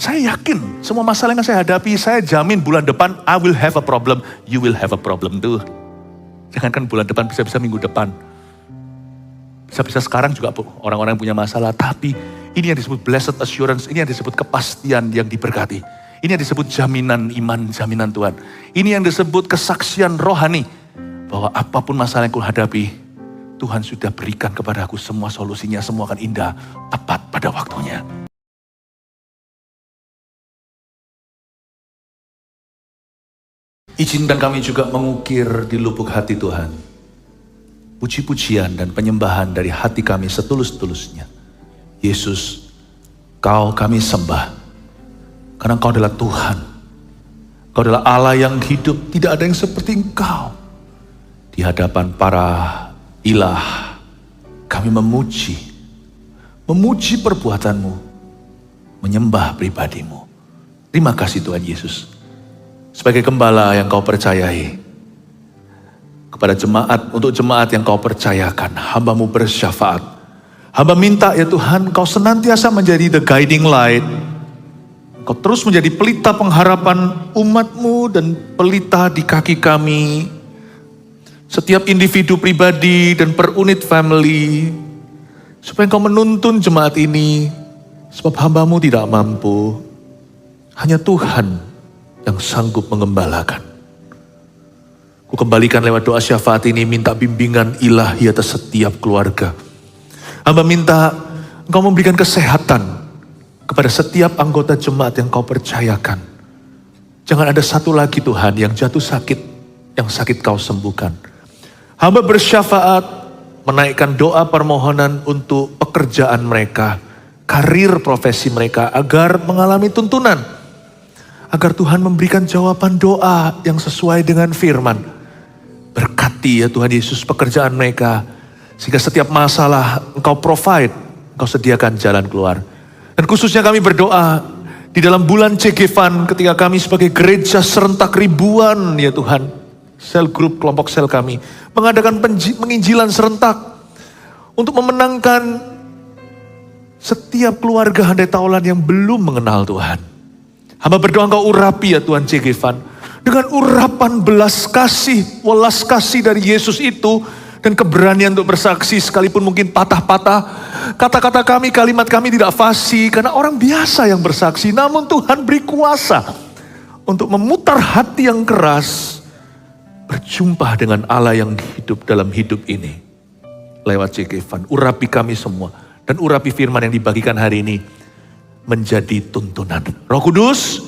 Saya yakin semua masalah yang saya hadapi, saya jamin bulan depan I will have a problem, you will have a problem tuh. Jangankan bulan depan, bisa-bisa minggu depan. Bisa-bisa sekarang juga orang-orang yang punya masalah, tapi ini yang disebut blessed assurance, ini yang disebut kepastian yang diberkati. Ini yang disebut jaminan iman, jaminan Tuhan. Ini yang disebut kesaksian rohani, bahwa apapun masalah yang aku hadapi, Tuhan sudah berikan kepada aku semua solusinya, semua akan indah, tepat pada waktunya. Izinkan kami juga mengukir di lubuk hati Tuhan, puji-pujian dan penyembahan dari hati kami setulus-tulusnya. Yesus, Kau kami sembah, karena Kau adalah Tuhan. Kau adalah Allah yang hidup, tidak ada yang seperti Engkau. Di hadapan para ilah, kami memuji perbuatan-Mu, menyembah pribadi-Mu. Terima kasih Tuhan Yesus. Sebagai gembala yang Kau percayai, kepada jemaat, untuk jemaat yang Kau percayakan, hamba-Mu bersyafaat. Hamba minta ya Tuhan, Kau senantiasa menjadi the guiding light. Kau terus menjadi pelita pengharapan umat-Mu dan pelita di kaki kami. Setiap individu pribadi dan per unit family. Supaya Kau menuntun jemaat ini, sebab hamba-Mu tidak mampu. Hanya Tuhan yang sanggup mengembalakan. Ku kembalikan lewat doa syafaat ini, minta bimbingan ilahi atas setiap keluarga. Hamba minta Engkau memberikan kesehatan kepada setiap anggota jemaat yang Kau percayakan. Jangan ada satu lagi Tuhan yang jatuh sakit, yang sakit Kau sembuhkan. Hamba bersyafaat, menaikkan doa permohonan untuk pekerjaan mereka, karir profesi mereka, agar mengalami tuntunan. Agar Tuhan memberikan jawaban doa yang sesuai dengan firman. Berkati ya Tuhan Yesus pekerjaan mereka. Sehingga setiap masalah Engkau provide, Engkau sediakan jalan keluar. Dan khususnya kami berdoa di dalam bulan Cegevan, ketika kami sebagai gereja serentak ribuan ya Tuhan. Sel grup, kelompok sel kami. Mengadakan penginjilan serentak. Untuk memenangkan setiap keluarga handai taulan yang belum mengenal Tuhan. Hamba berdoa Engkau urapi ya Tuhan Cegevan. Dengan urapan belas kasih, welas kasih dari Yesus itu. Dan keberanian untuk bersaksi sekalipun mungkin patah-patah. Kata-kata kami, kalimat kami tidak fasih. Karena orang biasa yang bersaksi. Namun Tuhan beri kuasa untuk memutar hati yang keras. Berjumpa dengan Allah yang hidup dalam hidup ini. Lewat Cegevan. Urapi kami semua. Dan urapi firman yang dibagikan hari ini menjadi tuntunan. Roh Kudus,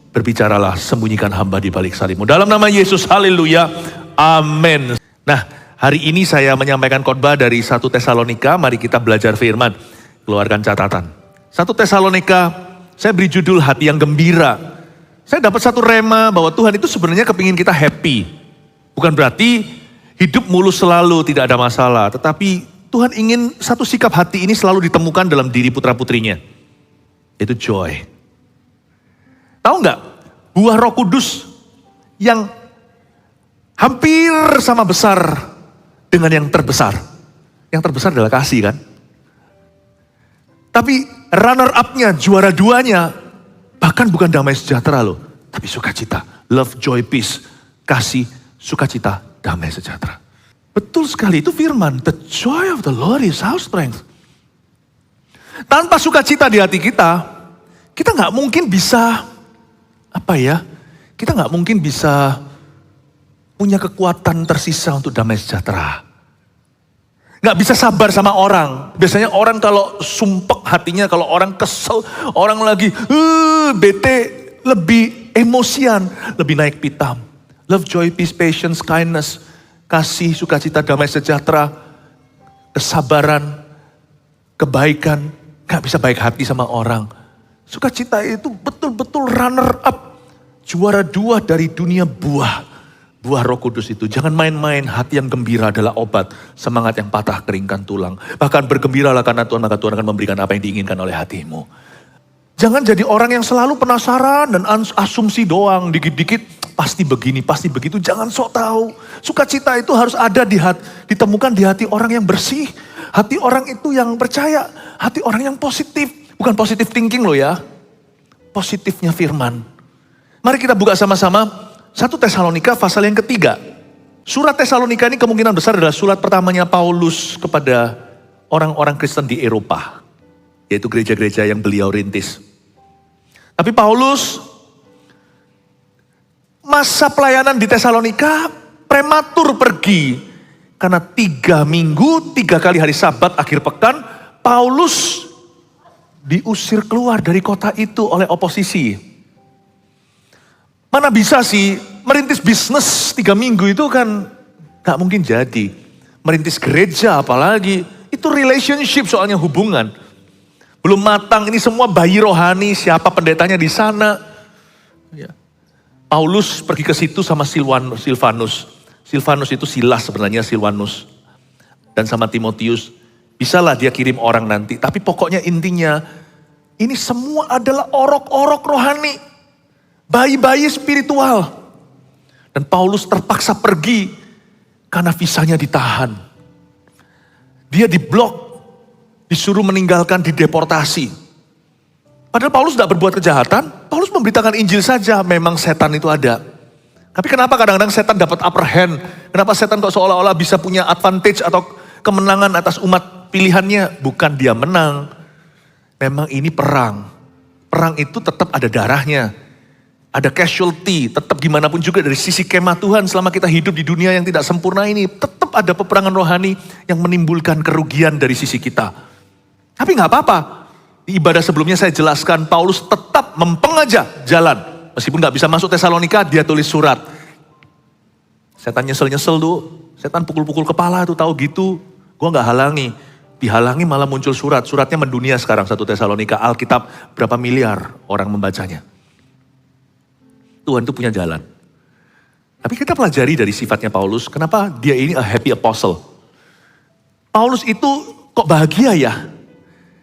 berbicaralah, sembunyikan hamba di balik salib-Mu. Dalam nama Yesus, haleluya, amin. Nah, hari ini saya menyampaikan khotbah dari 1 Tesalonika, mari kita belajar firman. Keluarkan catatan. 1 Tesalonika, saya beri judul hati yang gembira. Saya dapat satu rema bahwa Tuhan itu sebenarnya kepingin kita happy. Bukan berarti hidup mulus selalu, tidak ada masalah. Tetapi Tuhan ingin satu sikap hati ini selalu ditemukan dalam diri putra-putrinya. Itu joy. Tahu nggak? Buah Roh Kudus yang hampir sama besar dengan yang terbesar. Yang terbesar adalah kasih kan? Tapi runner up-nya, juara duanya, bahkan bukan damai sejahtera loh. Tapi sukacita. Love, joy, peace. Kasih, sukacita, damai sejahtera. Betul sekali, itu firman. The joy of the Lord is our strength. Tanpa sukacita di hati kita nggak mungkin bisa, kita nggak mungkin bisa punya kekuatan tersisa untuk damai sejahtera. Nggak bisa sabar sama orang. Biasanya orang kalau sumpek hatinya, kalau orang kesel, orang lagi bete, lebih emosian, lebih naik pitam. Love, joy, peace, patience, kindness, kasih, sukacita, damai sejahtera, kesabaran, kebaikan. Gak bisa baik hati sama orang. Sukacita itu betul-betul runner up. Juara 2 dari dunia buah Roh Kudus itu. Jangan main-main, hati yang gembira adalah obat. Semangat yang patah keringkan tulang. Bahkan bergembiralah karena Tuhan, maka Tuhan akan memberikan apa yang diinginkan oleh hatimu. Jangan jadi orang yang selalu penasaran dan asumsi doang. Dikit-dikit pasti begini, pasti begitu. Jangan sok tahu. Sukacita itu harus ada ditemukan di hati orang yang bersih. Hati orang itu yang percaya, hati orang yang positif. Bukan positive thinking loh ya. positifnya firman. Mari kita buka sama-sama 1 Tesalonika pasal yang ketiga. Surat Tesalonika ini kemungkinan besar adalah surat pertamanya Paulus kepada orang-orang Kristen di Eropa. Yaitu gereja-gereja yang beliau rintis. Tapi Paulus masa pelayanan di Tesalonika prematur pergi. Karena 3 minggu, 3 kali hari Sabat akhir pekan, Paulus diusir keluar dari kota itu oleh oposisi. Mana bisa sih merintis bisnis 3 minggu itu kan gak mungkin jadi. Merintis gereja apalagi, itu relationship soalnya hubungan. Belum matang, ini semua bayi rohani, siapa pendetanya di sana. Ya. Paulus pergi ke situ sama Silvanus. Silvanus itu Silas sebenarnya, Silvanus. Dan sama Timotius. Bisalah dia kirim orang nanti. Tapi pokoknya intinya, ini semua adalah orok-orok rohani. Bayi-bayi spiritual. Dan Paulus terpaksa pergi karena visanya ditahan. Dia diblok, disuruh meninggalkan, dideportasi. Padahal Paulus tidak berbuat kejahatan, Paulus memberitakan Injil saja, memang setan itu ada. Tapi kenapa kadang-kadang setan dapat upper hand? Kenapa setan kok seolah-olah bisa punya advantage atau kemenangan atas umat pilihannya? Bukan dia menang, memang ini perang. Perang itu tetap ada darahnya. Ada casualty, tetap gimana pun juga dari sisi kemah Tuhan selama kita hidup di dunia yang tidak sempurna ini. Tetap ada peperangan rohani yang menimbulkan kerugian dari sisi kita. Tapi gak apa-apa. Di ibadah sebelumnya saya jelaskan Paulus tetap mempengaja jalan. Meskipun gak bisa masuk Tesalonika, dia tulis surat. Setan nyesel-nyesel tuh. Setan pukul-pukul kepala tuh, tahu gitu. Gue gak halangi. Dihalangi malah muncul surat. Suratnya mendunia sekarang 1 Tesalonika. Alkitab berapa miliar orang membacanya. Tuhan itu punya jalan. Tapi kita pelajari dari sifatnya Paulus, kenapa dia ini a happy apostle. Paulus itu kok bahagia ya?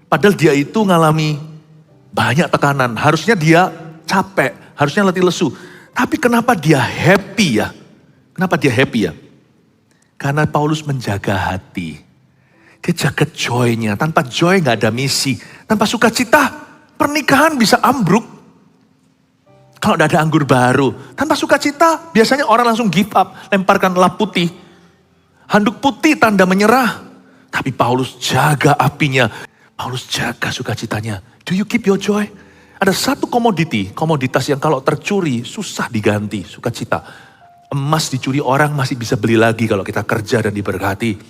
Padahal dia itu ngalami banyak tekanan. Harusnya dia capek, harusnya letih lesu. Tapi kenapa dia happy ya? Kenapa dia happy ya? Karena Paulus menjaga hati. Dia jaga joy-nya. Tanpa joy gak ada misi. Tanpa sukacita, pernikahan bisa ambruk. Kalau tidak ada anggur baru, tanpa sukacita, biasanya orang langsung give up, lemparkan lap putih. Handuk putih tanda menyerah. Tapi Paulus jaga apinya. Paulus jaga sukacitanya. Do you keep your joy? Ada satu komoditas yang kalau tercuri susah diganti, sukacita. Emas dicuri orang masih bisa beli lagi kalau kita kerja dan diberkati.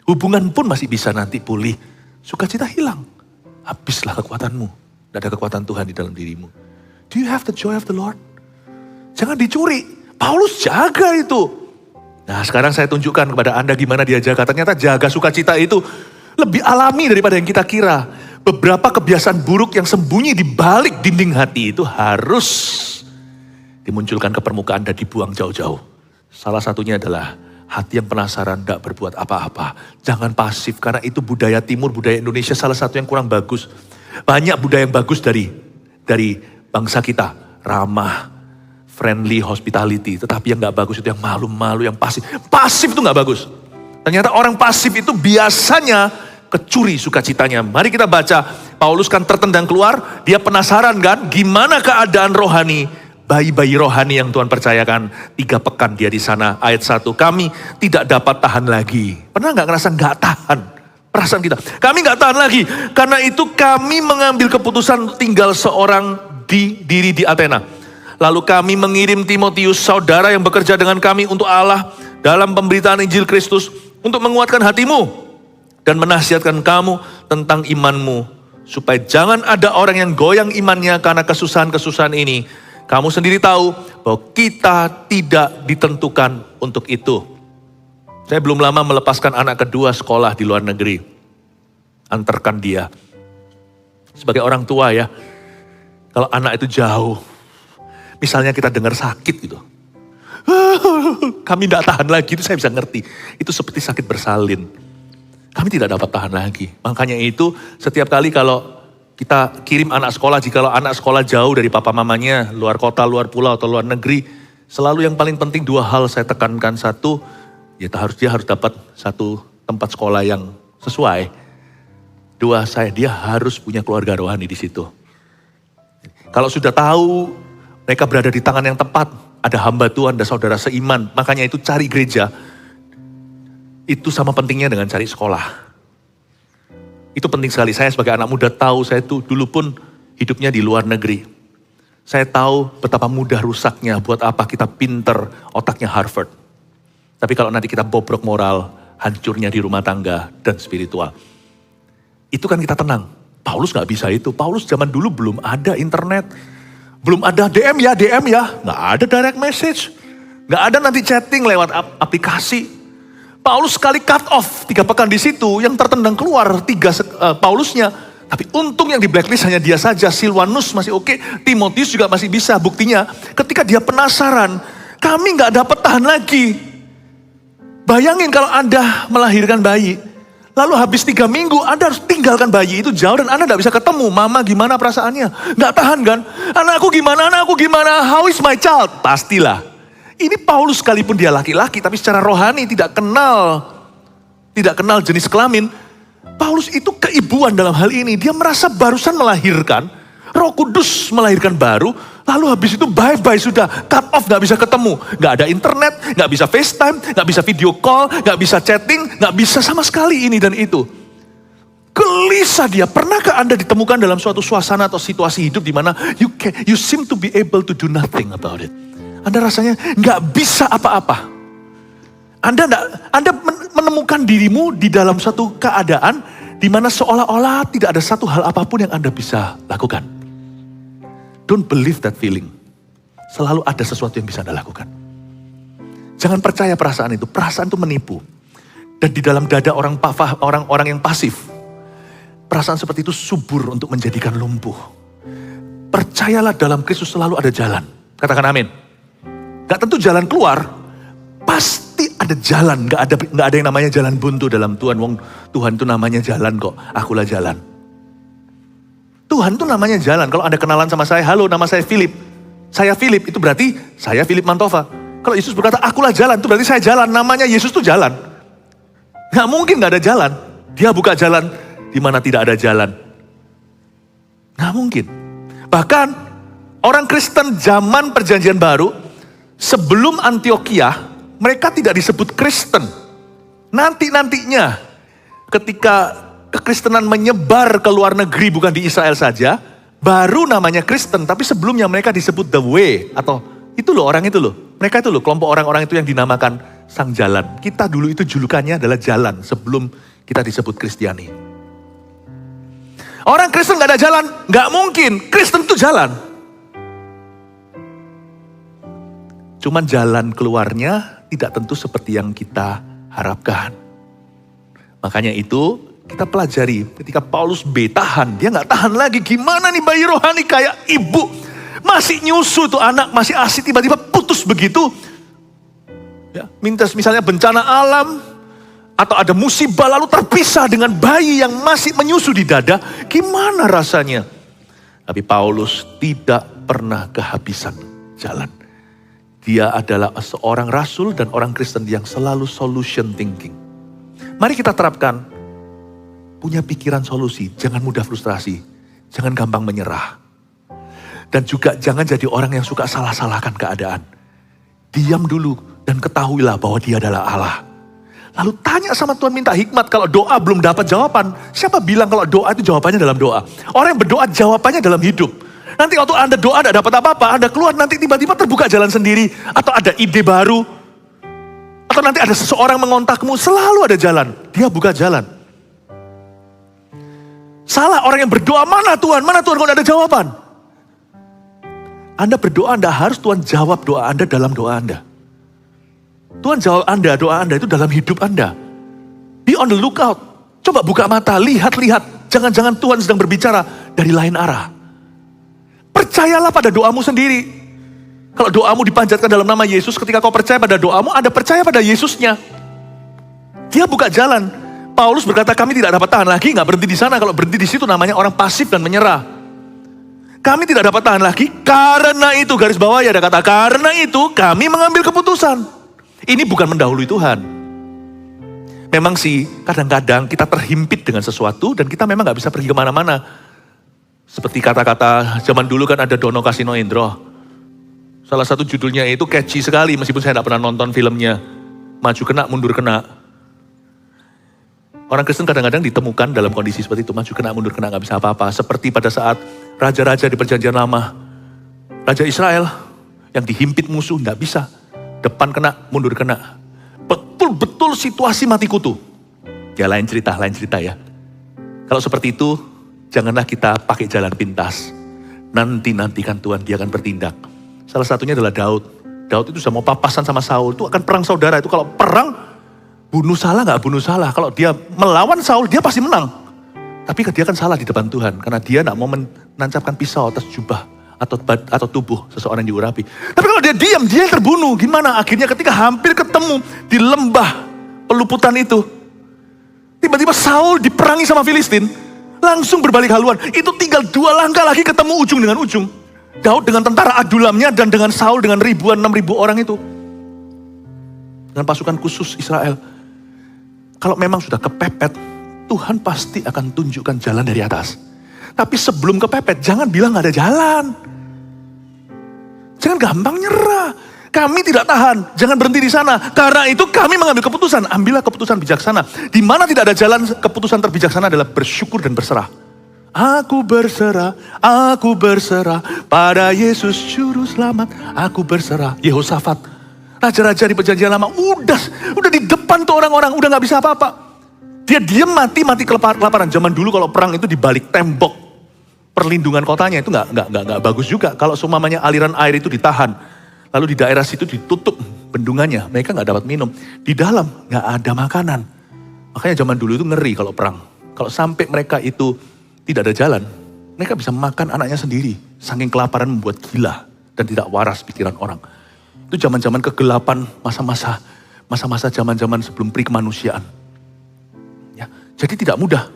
Hubungan pun masih bisa nanti pulih. Sukacita hilang. Habislah kekuatanmu. Tidak ada kekuatan Tuhan di dalam dirimu. Do you have the joy of the Lord? Jangan dicuri. Paulus jaga itu. Nah sekarang saya tunjukkan kepada Anda gimana dia jaga. Ternyata jaga sukacita itu lebih alami daripada yang kita kira. Beberapa kebiasaan buruk yang sembunyi di balik dinding hati itu harus dimunculkan ke permukaan dan dibuang jauh-jauh. Salah satunya adalah hati yang penasaran, tidak berbuat apa-apa. Jangan pasif, karena itu budaya timur, budaya Indonesia salah satu yang kurang bagus. Banyak budaya yang bagus dari bangsa kita, ramah, friendly, hospitality. Tetapi yang gak bagus itu yang malu-malu, yang pasif. Pasif itu gak bagus. Ternyata orang pasif itu biasanya kecuri sukacitanya. Mari kita baca, Paulus kan tertendang keluar, dia penasaran kan, gimana keadaan rohani, bayi-bayi rohani yang Tuhan percayakan. 3 pekan dia di sana, ayat 1, kami tidak dapat tahan lagi. Pernah gak ngerasa gak tahan? Perasaan kita, kami gak tahan lagi. Karena itu kami mengambil keputusan tinggal seorang diri di Athena. Lalu kami mengirim Timotius, saudara yang bekerja dengan kami untuk Allah dalam pemberitaan Injil Kristus, untuk menguatkan hatimu dan menasihatkan kamu tentang imanmu, supaya jangan ada orang yang goyang imannya karena kesusahan-kesusahan ini. Kamu sendiri tahu bahwa kita tidak ditentukan untuk itu. Saya belum lama melepaskan anak kedua sekolah di luar negeri. Antarkan dia. Sebagai orang tua ya, kalau anak itu jauh, misalnya kita dengar sakit gitu. Kami tidak tahan lagi, itu saya bisa ngerti. Itu seperti sakit bersalin. Kami tidak dapat tahan lagi. Makanya itu setiap kali kalau kita kirim anak sekolah, jikalau anak sekolah jauh dari papa mamanya, luar kota, luar pulau atau luar negeri, selalu yang paling penting 2 hal saya tekankan. 1, ya dia harus dapat satu tempat sekolah yang sesuai. 2, dia harus punya keluarga rohani di situ. Kalau sudah tahu mereka berada di tangan yang tepat, ada hamba Tuhan dan saudara seiman, makanya itu cari gereja. Itu sama pentingnya dengan cari sekolah. Itu penting sekali. Saya sebagai anak muda tahu, saya tuh dulu pun hidupnya di luar negeri. Saya tahu betapa mudah rusaknya, buat apa kita pinter, otaknya Harvard. Tapi kalau nanti kita bobrok moral, hancurnya di rumah tangga dan spiritual. Itu kan kita tenang. Paulus gak bisa itu. Paulus zaman dulu belum ada internet. Belum ada DM ya. Gak ada direct message. Gak ada nanti chatting lewat aplikasi. Paulus sekali cut off 3 pekan di situ. Yang tertendang keluar 3 Paulusnya. Tapi untung yang di blacklist hanya dia saja. Silvanus masih oke. Timotius juga masih bisa. Buktinya ketika dia penasaran. Kami gak dapat tahan lagi. Bayangin kalau Anda melahirkan bayi. Lalu habis 3 minggu Anda harus tinggalkan bayi itu jauh dan Anda gak bisa ketemu. Mama gimana perasaannya? Gak tahan kan? Anakku gimana? How is my child? Pastilah. Ini Paulus sekalipun dia laki-laki tapi secara rohani tidak kenal jenis kelamin. Paulus itu keibuan dalam hal ini. Dia merasa barusan melahirkan. Roh Kudus melahirkan baru. Lalu habis itu bye-bye sudah. Cut off, gak bisa ketemu. Gak ada internet, gak bisa FaceTime, gak bisa video call, gak bisa chatting, gak bisa sama sekali ini dan itu. Gelisah dia. Pernahkah Anda ditemukan dalam suatu suasana atau situasi hidup di mana you seem to be able to do nothing about it. Anda rasanya gak bisa apa-apa. Anda menemukan dirimu di dalam suatu keadaan di mana seolah-olah tidak ada satu hal apapun yang Anda bisa lakukan. Don't believe that feeling. Selalu ada sesuatu yang bisa Anda lakukan. Jangan percaya perasaan itu. Perasaan itu menipu. Dan di dalam dada orang yang pasif, perasaan seperti itu subur untuk menjadikan lumpuh. Percayalah dalam Kristus selalu ada jalan. Katakan amin. Gak tentu jalan keluar. Pasti ada jalan. Gak ada yang namanya jalan buntu dalam Tuhan. Tuhan itu namanya jalan kok. Akulah jalan. Tuhan itu namanya jalan. Kalau Anda kenalan sama saya, halo nama saya Philip. Saya Philip, itu berarti saya Philip Mantova. Kalau Yesus berkata, akulah jalan, itu berarti saya jalan. Namanya Yesus itu jalan. Gak mungkin gak ada jalan. Dia buka jalan di mana tidak ada jalan. Gak mungkin. Bahkan orang Kristen zaman perjanjian baru, sebelum Antioquia, mereka tidak disebut Kristen. Nantinya, ketika kekristenan menyebar ke luar negeri, bukan di Israel saja, baru namanya Kristen, tapi sebelumnya mereka disebut the way, atau itu loh orang itu loh. Mereka itu loh, kelompok orang-orang itu yang dinamakan sang jalan. Kita dulu itu julukannya adalah jalan, sebelum kita disebut Kristiani. Orang Kristen gak ada jalan, gak mungkin. Kristen itu jalan. Cuman jalan keluarnya tidak tentu seperti yang kita harapkan. Makanya itu, kita pelajari ketika Paulus tahan, dia gak tahan lagi. Gimana nih bayi rohani kayak ibu, masih nyusu tuh anak, masih asik, tiba-tiba putus begitu. Ya, misalnya bencana alam, atau ada musibah lalu terpisah dengan bayi yang masih menyusu di dada. Gimana rasanya? Tapi Paulus tidak pernah kehabisan jalan. Dia adalah seorang rasul dan orang Kristen yang selalu solution thinking. Mari kita terapkan. Punya pikiran solusi, jangan mudah frustrasi, jangan gampang menyerah. Dan juga jangan jadi orang yang suka salah-salahkan keadaan. Diam dulu dan ketahuilah bahwa dia adalah Allah. Lalu tanya sama Tuhan, minta hikmat. Kalau doa belum dapat jawaban, siapa bilang kalau doa itu jawabannya dalam doa? Orang yang berdoa jawabannya dalam hidup. Nanti waktu Anda doa tidak dapat apa-apa, Anda keluar nanti tiba-tiba terbuka jalan sendiri. Atau ada ide baru. Atau nanti ada seseorang mengontakmu, selalu ada jalan. Dia buka jalan. Salah orang yang berdoa, mana Tuhan kalau ada jawaban. Anda berdoa, Anda harus Tuhan jawab doa Anda dalam doa Anda. Tuhan jawab Anda, doa Anda itu dalam hidup Anda. Be on the lookout. Coba buka mata, lihat. Jangan-jangan Tuhan sedang berbicara dari lain arah. Percayalah pada doamu sendiri. Kalau doamu dipanjatkan dalam nama Yesus, ketika kau percaya pada doamu, Anda percaya pada Yesusnya. Dia buka jalan. Paulus berkata, kami tidak dapat tahan lagi, gak berhenti di sana. Kalau berhenti di situ namanya orang pasif dan menyerah. Kami tidak dapat tahan lagi, karena itu, garis bawah ya ada kata, karena itu kami mengambil keputusan. Ini bukan mendahului Tuhan. Memang sih, kadang-kadang kita terhimpit dengan sesuatu, dan kita memang gak bisa pergi kemana-mana. Seperti kata-kata zaman dulu kan ada Dono Kasino Indro. Salah satu judulnya itu catchy sekali meskipun saya tidak pernah nonton filmnya. Maju kena, mundur kena. Orang Kristen kadang-kadang ditemukan dalam kondisi seperti itu. Maju kena, mundur kena, gak bisa apa-apa. Seperti pada saat raja-raja di perjanjian lama. Raja Israel yang dihimpit musuh, gak bisa. Depan kena, mundur kena. Betul-betul situasi mati kutu. Ya lain cerita ya. Kalau seperti itu, janganlah kita pakai jalan pintas. Nanti-nantikan Tuhan, dia akan bertindak. Salah satunya adalah Daud. Daud itu sudah mau papasan sama Saul. Itu akan perang saudara. Itu kalau perang, bunuh salah gak bunuh salah. Kalau dia melawan Saul, dia pasti menang. Tapi dia kan salah di depan Tuhan. Karena dia gak mau menancapkan pisau atas jubah atau tubuh seseorang yang diurapi. Tapi kalau dia diam, dia yang terbunuh. Gimana? Akhirnya ketika hampir ketemu di lembah peluputan itu, tiba-tiba Saul diperangi sama Filistin, langsung berbalik haluan. Itu tinggal 2 langkah lagi ketemu ujung dengan ujung. Daud dengan tentara Adulamnya dan dengan Saul dengan ribuan 6.000 orang itu. Dengan pasukan khusus Israel. Kalau memang sudah kepepet, Tuhan pasti akan tunjukkan jalan dari atas. Tapi sebelum kepepet, jangan bilang gak ada jalan. Jangan gampang nyerah. Kami tidak tahan, jangan berhenti di sana. Karena itu kami mengambil keputusan. Ambillah keputusan bijaksana. Di mana tidak ada jalan, keputusan terbijaksana adalah bersyukur dan berserah. Aku berserah pada Yesus Juru Selamat. Aku berserah. Yehosafat, raja-raja di perjanjian lama, udah di depan tuh orang-orang, udah gak bisa apa-apa. Dia diam mati kelaparan. Zaman dulu kalau perang itu di balik tembok perlindungan kotanya itu nggak bagus juga. Kalau seumpamanya aliran air itu ditahan, lalu di daerah situ ditutup bendungannya, mereka nggak dapat minum. Di dalam nggak ada makanan. Makanya zaman dulu itu ngeri kalau perang. Kalau sampai mereka itu tidak ada jalan, mereka bisa makan anaknya sendiri. Saking kelaparan membuat gila dan tidak waras pikiran orang. Itu zaman-zaman kegelapan, masa-masa zaman-zaman sebelum perikemanusiaan. Ya, jadi tidak mudah.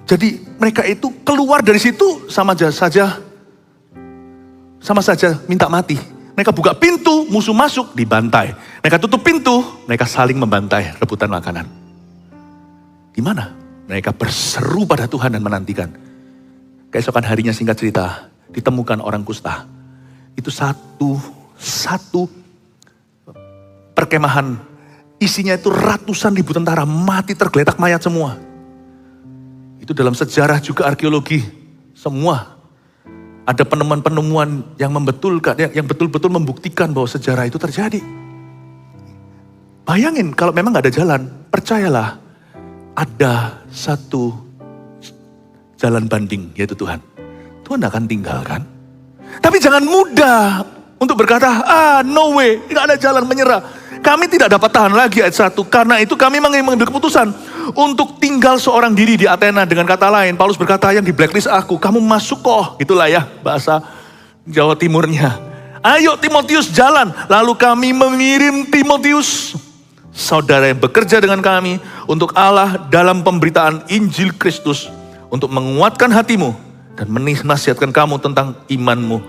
Jadi mereka itu keluar dari situ sama saja minta mati. Mereka buka pintu, musuh masuk, dibantai. Mereka tutup pintu, mereka saling membantai, rebutan makanan. Gimana? Mereka berseru pada Tuhan dan menantikan. Keesokan harinya singkat cerita, ditemukan orang kusta. Itu satu perkemahan. Isinya itu ratusan ribu tentara mati tergeletak mayat semua. Itu dalam sejarah juga arkeologi. Semua ada penemuan-penemuan yang membetulkan, yang betul-betul membuktikan bahwa sejarah itu terjadi. Bayangin kalau memang gak ada jalan, percayalah ada satu jalan banding, yaitu Tuhan. Tuhan akan tinggalkan. Tapi jangan mudah untuk berkata, no way, gak ada jalan, menyerah. Kami tidak dapat tahan lagi ayat 1. Karena itu kami mengambil keputusan untuk tinggal seorang diri di Athena. Dengan kata lain, Paulus berkata, yang di blacklist aku, kamu masuk kok. Itulah ya bahasa Jawa Timurnya. Ayo Timotius jalan. Lalu kami mengirim Timotius, saudara yang bekerja dengan kami, untuk Allah dalam pemberitaan Injil Kristus. Untuk menguatkan hatimu dan menasihatkan kamu tentang imanmu.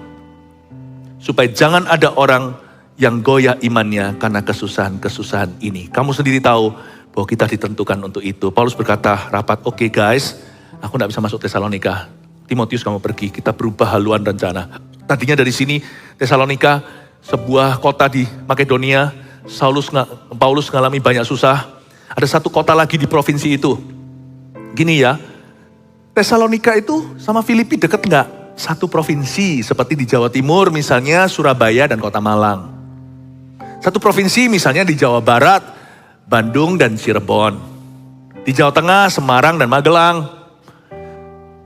Supaya jangan ada orang yang goyah imannya karena kesusahan-kesusahan ini. Kamu sendiri tahu bahwa kita ditentukan untuk itu. Paulus berkata rapat, oke guys, aku gak bisa masuk Tesalonika. Timotius kamu pergi, kita berubah haluan rencana. Tadinya dari sini, Tesalonika, sebuah kota di Makedonia. Paulus mengalami banyak susah. Ada satu kota lagi di provinsi itu. Gini ya, Tesalonika itu sama Filipi deket gak? Satu provinsi, seperti di Jawa Timur misalnya Surabaya dan Kota Malang. Satu provinsi misalnya di Jawa Barat, Bandung dan Cirebon. Di Jawa Tengah, Semarang dan Magelang.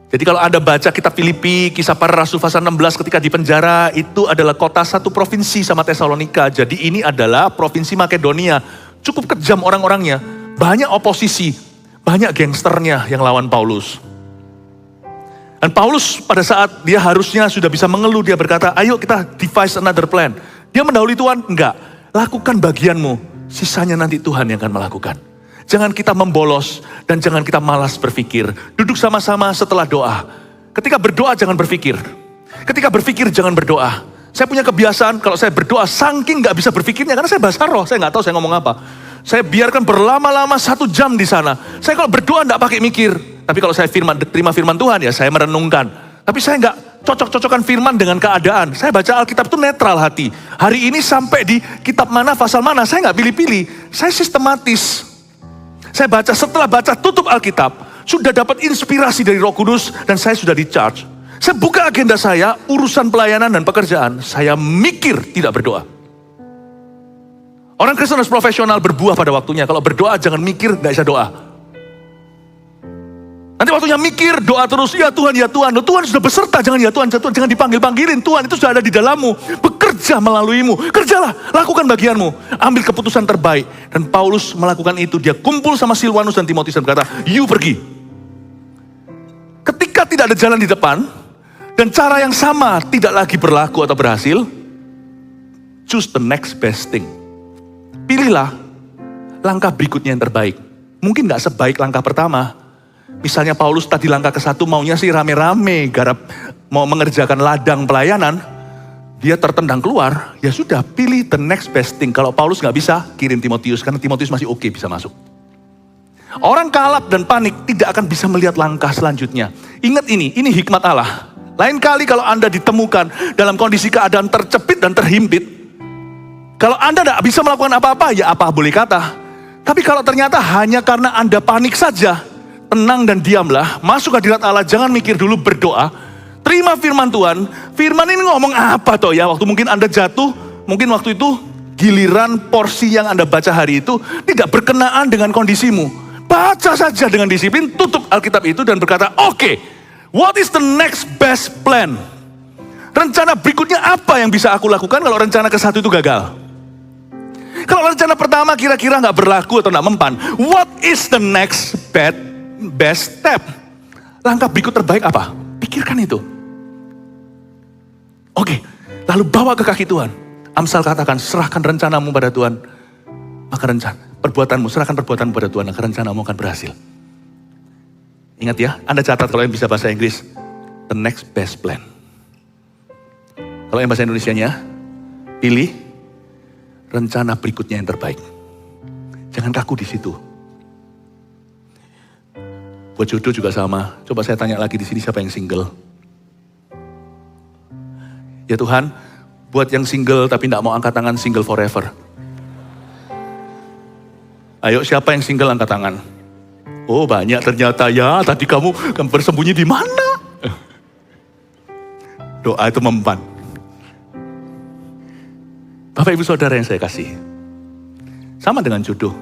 Jadi kalau Anda baca kitab Filipi, kisah para rasul pasal 16 ketika di penjara, itu adalah kota satu provinsi sama Tesalonika. Jadi ini adalah provinsi Makedonia. Cukup kejam orang-orangnya. Banyak oposisi, banyak gangsternya yang lawan Paulus. Dan Paulus pada saat dia harusnya sudah bisa mengeluh, dia berkata, ayo kita devise another plan. Dia mendahului Tuhan? Enggak. Lakukan bagianmu, sisanya nanti Tuhan yang akan melakukan. Jangan kita membolos dan jangan kita malas berpikir. Duduk sama-sama setelah doa. Ketika berdoa jangan berpikir. Ketika berpikir jangan berdoa. Saya punya kebiasaan kalau saya berdoa saking gak bisa berpikirnya karena saya basah roh. Saya gak tahu saya ngomong apa. Saya biarkan berlama-lama 1 jam di sana. Saya kalau berdoa gak pakai mikir. Tapi kalau saya terima firman Tuhan ya saya merenungkan. Tapi saya nggak cocok-cocokkan firman dengan keadaan. Saya baca Alkitab itu netral hati. Hari ini sampai di kitab mana, pasal mana, saya nggak pilih-pilih. Saya sistematis. Saya baca, setelah baca tutup Alkitab, sudah dapat inspirasi dari Roh Kudus dan saya sudah di-charge. Saya buka agenda saya, urusan pelayanan dan pekerjaan. Saya mikir, tidak berdoa. Orang Kristen harus profesional, berbuah pada waktunya. Kalau berdoa jangan mikir, gak bisa doa. Nanti waktunya mikir, doa terus, ya Tuhan, ya Tuhan. Tuhan sudah beserta, jangan ya Tuhan, jangan dipanggil-panggilin. Tuhan itu sudah ada di dalammu, bekerja melaluimu. Kerjalah, lakukan bagianmu. Ambil keputusan terbaik. Dan Paulus melakukan itu, dia kumpul sama Silwanus dan Timotius dan berkata, you pergi. Ketika tidak ada jalan di depan, dan cara yang sama tidak lagi berlaku atau berhasil, choose the next best thing. Pilihlah langkah berikutnya yang terbaik. Mungkin gak sebaik langkah pertama. Misalnya Paulus tadi langkah ke-1 maunya sih rame-rame, garap mau mengerjakan ladang pelayanan, dia tertendang keluar, ya sudah pilih the next best thing. Kalau Paulus gak bisa, kirim Timotius, karena Timotius masih oke bisa masuk. Orang kalap dan panik tidak akan bisa melihat langkah selanjutnya. Ingat ini hikmat Allah. Lain kali kalau Anda ditemukan dalam kondisi keadaan tercepit dan terhimpit, kalau Anda tidak bisa melakukan apa-apa, ya apa boleh kata. Tapi kalau ternyata hanya karena Anda panik saja, tenang dan diamlah, masuk hadirat Allah, jangan mikir dulu, berdoa. Terima firman Tuhan, firman ini ngomong apa toh ya, waktu mungkin Anda jatuh, mungkin waktu itu giliran porsi yang Anda baca hari itu tidak berkenaan dengan kondisimu. Baca saja dengan disiplin, tutup Alkitab itu dan berkata, oke, what is the next best plan? Rencana berikutnya apa yang bisa aku lakukan kalau rencana ke-1 itu gagal? Kalau rencana pertama kira-kira nggak berlaku atau nggak mempan, what is the next best step? Langkah berikut terbaik apa? Pikirkan itu. Oke, lalu bawa ke kaki Tuhan. Amsal katakan, serahkan rencanamu pada Tuhan, maka serahkan perbuatanmu pada Tuhan, maka rencanamu akan berhasil. Ingat ya, Anda catat kalau yang bisa bahasa Inggris, the next best plan. Kalau yang bahasa Indonesianya, pilih rencana berikutnya yang terbaik. Jangan kaku di situ. Buat jodoh juga sama. Coba saya tanya lagi di sini siapa yang single? Ya Tuhan, buat yang single tapi tidak mau angkat tangan, single forever. Ayo siapa yang single angkat tangan? Oh banyak ternyata ya. Tadi kamu bersembunyi di mana? Doa itu mempan. Bapak ibu saudara yang saya kasih. Sama dengan jodoh.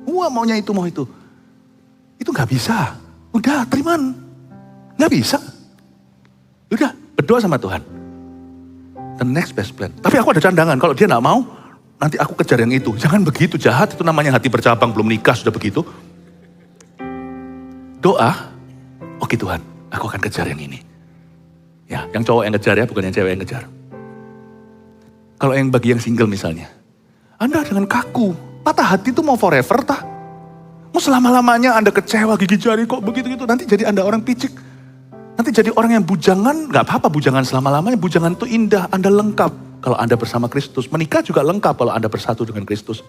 Wah maunya itu, mau itu. Itu gak bisa. Udah terimaan. Gak bisa. Udah berdoa sama Tuhan. The next best plan. Tapi aku ada candangan. Kalau dia gak mau, nanti aku kejar yang itu. Jangan begitu, jahat. Itu namanya hati bercabang. Belum nikah sudah begitu. Doa. Oke Tuhan, aku akan kejar yang ini. Ya, yang cowok yang kejar ya, bukan yang cewek yang kejar. Kalau yang bagi yang single misalnya, Anda dengan kaku, patah hati itu mau forever tah? Mau selama-lamanya Anda kecewa, gigi jari kok begitu-gitu, nanti jadi Anda orang picik. Nanti jadi orang yang bujangan, gak apa-apa bujangan selama-lamanya, bujangan itu indah, Anda lengkap. Kalau Anda bersama Kristus, menikah juga lengkap kalau Anda bersatu dengan Kristus.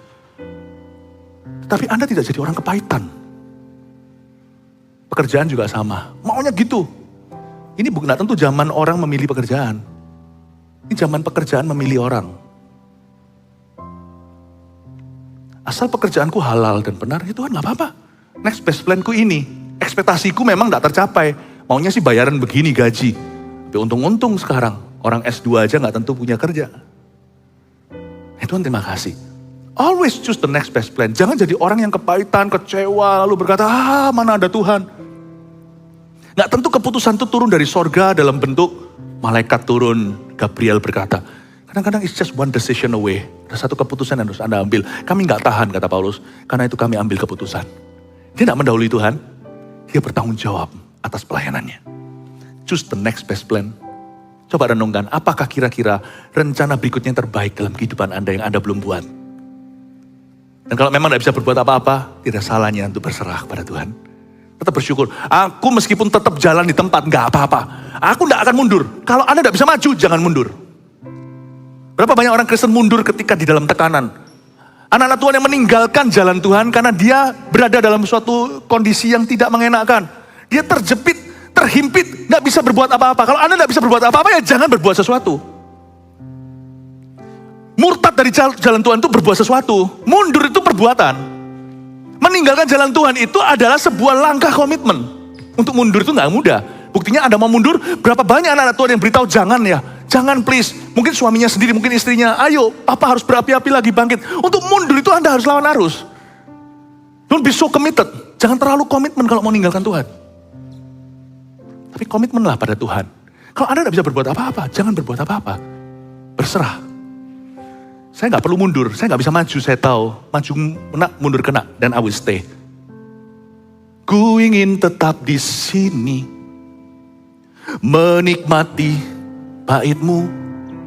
Tapi Anda tidak jadi orang kepahitan. Pekerjaan juga sama, maunya gitu. Ini bukan tentu zaman orang memilih pekerjaan. Ini zaman pekerjaan memilih orang. Asal pekerjaanku halal dan benar, ya Tuhan gak apa-apa. Next best planku ini. Ekspektasiku memang gak tercapai. Maunya sih bayaran begini gaji. Tapi untung-untung sekarang. Orang S2 aja gak tentu punya kerja. Tuhan terima kasih. Always choose the next best plan. Jangan jadi orang yang kepahitan, kecewa, lalu berkata, mana ada Tuhan. Gak tentu keputusan itu turun dari sorga dalam bentuk malaikat turun. Gabriel berkata, kadang-kadang it's just one decision away. Ada satu keputusan yang harus Anda ambil. Kami gak tahan, kata Paulus. Karena itu kami ambil keputusan. Dia gak mendahului Tuhan. Dia bertanggung jawab atas pelayanannya. Choose the next best plan. Coba renungkan, apakah kira-kira rencana berikutnya yang terbaik dalam kehidupan Anda yang Anda belum buat. Dan kalau memang gak bisa berbuat apa-apa, tidak salahnya untuk berserah kepada Tuhan. Tetap bersyukur. Aku meskipun tetap jalan di tempat, gak apa-apa. Aku gak akan mundur. Kalau Anda gak bisa maju, jangan mundur. Berapa banyak orang Kristen mundur ketika di dalam tekanan. Anak-anak Tuhan yang meninggalkan jalan Tuhan karena dia berada dalam suatu kondisi yang tidak mengenakan. Dia terjepit, terhimpit, gak bisa berbuat apa-apa. Kalau Anda gak bisa berbuat apa-apa, ya jangan berbuat sesuatu. Murtad dari jalan Tuhan itu berbuat sesuatu. Mundur itu perbuatan. Meninggalkan jalan Tuhan itu adalah sebuah langkah komitmen. Untuk mundur itu gak mudah. Buktinya Anda mau mundur, berapa banyak anak-anak Tuhan yang beritahu jangan ya. Jangan please. Mungkin suaminya sendiri, mungkin istrinya. Ayo, Papa harus berapi-api lagi bangkit. Untuk mundur itu Anda harus lawan arus. Don't be so committed. Jangan terlalu komitmen kalau mau meninggalkan Tuhan. Tapi komitmenlah pada Tuhan. Kalau Anda tidak bisa berbuat apa-apa, jangan berbuat apa-apa. Berserah. Saya nggak perlu mundur, saya nggak bisa maju, saya tahu. Maju kena, mundur kena, dan I will stay. Ku ingin tetap di sini, menikmati bait-Mu.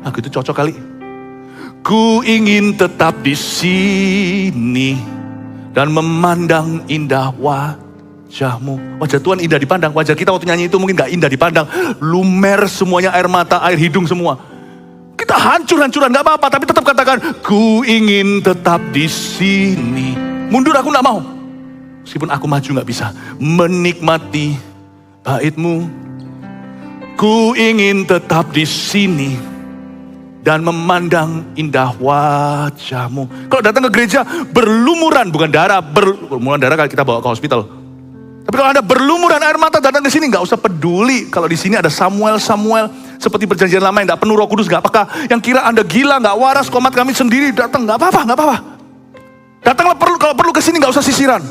Aku itu cocok kali. Ku ingin tetap di sini, dan memandang indah wajah-Mu. Wajah Tuhan indah dipandang, wajah kita waktu nyanyi itu mungkin gak indah dipandang. Lumer semuanya, air mata, air hidung semua. Kita hancur-hancuran, gak apa-apa, tapi tetap katakan, ku ingin tetap di sini. Mundur aku gak mau. Meskipun aku maju gak bisa. Menikmati bait-Mu. Ku ingin tetap di sini. Dan memandang indah wajah-Mu. Kalau datang ke gereja, berlumuran, bukan darah. Berlumuran darah kalau kita bawa ke hospital. Tapi kalau Anda berlumuran air mata datang ke sini, gak usah peduli. Kalau di sini ada Samuel, seperti perjanjian lama yang gak penuh Roh Kudus, gak peka. Yang kira Anda gila, gak waras, komat kami sendiri datang, gak apa-apa. Datanglah kalau perlu ke sini, gak usah sisiran.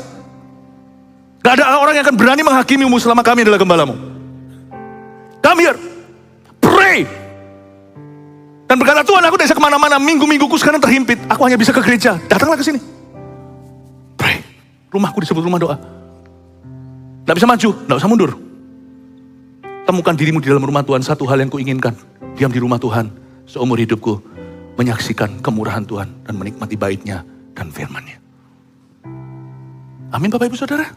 Gak ada orang yang akan berani menghakimimu selama kami adalah gembalamu. Come here, pray. Dan berkata, Tuhan aku tidak bisa kemana-mana, minggu-mingguku sekarang terhimpit. Aku hanya bisa ke gereja, datanglah ke sini. Pray, rumahku disebut rumah doa. Gak bisa maju, gak usah mundur. Temukan dirimu di dalam rumah Tuhan, satu hal yang kuinginkan. Diam di rumah Tuhan, seumur hidupku. Menyaksikan kemurahan Tuhan dan menikmati bait-Nya dan firman-Nya. Amin Bapak Ibu Saudara.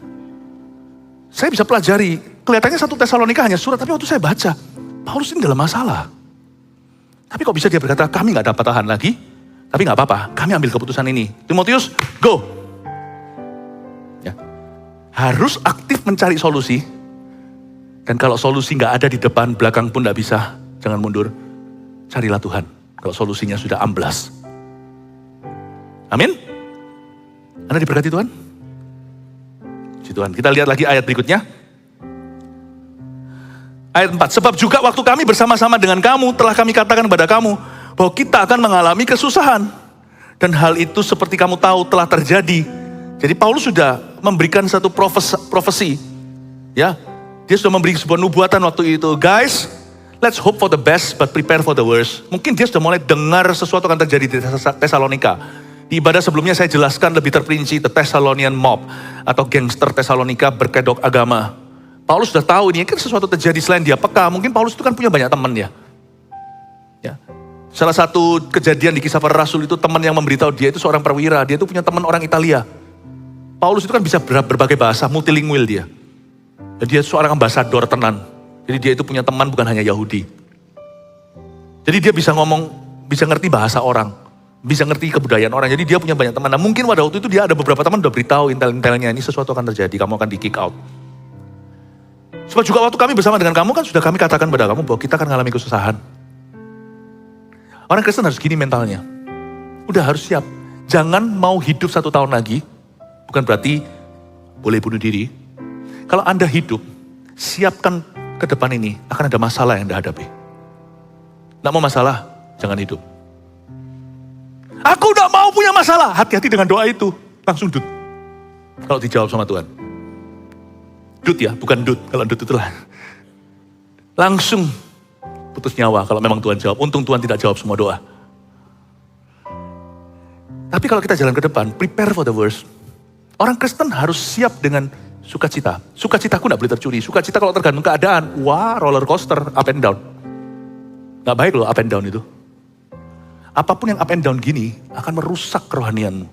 Saya bisa pelajari, kelihatannya 1 Tesalonika hanya surat, tapi waktu saya baca, Paulus ini dalam masalah. Tapi kok bisa dia berkata, kami gak dapat tahan lagi, tapi gak apa-apa, kami ambil keputusan ini. Timotius, go! Ya. Harus aktif mencari solusi, dan kalau solusi gak ada di depan, belakang pun gak bisa, jangan mundur. Carilah Tuhan, kalau solusinya sudah amblas. Amin? Anda diberkati Tuhan? Puji Tuhan. Kita lihat lagi ayat berikutnya. Ayat 4, sebab juga waktu kami bersama-sama dengan kamu, telah kami katakan kepada kamu, bahwa kita akan mengalami kesusahan. Dan hal itu seperti kamu tahu telah terjadi. Jadi Paulus sudah memberikan satu profesi. Ya, dia sudah memberi sebuah nubuatan waktu itu. Guys, let's hope for the best, but prepare for the worst. Mungkin dia sudah mulai dengar sesuatu akan terjadi di Tesalonika. Di ibadah sebelumnya saya jelaskan lebih terperinci, the Thessalonian mob, atau gangster Tesalonika berkedok agama. Paulus sudah tahu ini kan sesuatu terjadi selain dia peka. Mungkin Paulus itu kan punya banyak teman ya. Salah satu kejadian di Kisah Para Rasul itu teman yang memberitahu dia itu seorang perwira. Dia itu punya teman orang Italia. Paulus itu kan bisa berbagai bahasa, multilingual dia. Dan dia seorang ambasador tenan. Jadi dia itu punya teman bukan hanya Yahudi. Jadi dia bisa ngomong, bisa ngerti bahasa orang. Bisa ngerti kebudayaan orang. Jadi dia punya banyak teman. Nah mungkin pada waktu itu dia ada beberapa teman udah beritahu intel-intelnya ini sesuatu akan terjadi. Kamu akan di kick out. Sebab juga waktu kami bersama dengan kamu kan sudah kami katakan pada kamu bahwa kita akan mengalami kesusahan. Orang Kristen harus gini mentalnya. Udah harus siap. Jangan mau hidup 1 tahun lagi. Bukan berarti boleh bunuh diri. Kalau Anda hidup, siapkan ke depan ini. Akan ada masalah yang Anda hadapi. Nggak mau masalah, jangan hidup. Aku udah mau punya masalah. Hati-hati dengan doa itu. Langsung dut. Kalau dijawab sama Tuhan. Dut ya, bukan dut. Kalau dut itulah. Langsung putus nyawa kalau memang Tuhan jawab. Untung Tuhan tidak jawab semua doa. Tapi kalau kita jalan ke depan, prepare for the worst. Orang Kristen harus siap dengan sukacita. Sukacitaku gak boleh tercuri. Sukacita kalau tergantung keadaan. Wah, roller coaster, up and down. Gak baik loh up and down itu. Apapun yang up and down gini akan merusak kerohanianmu.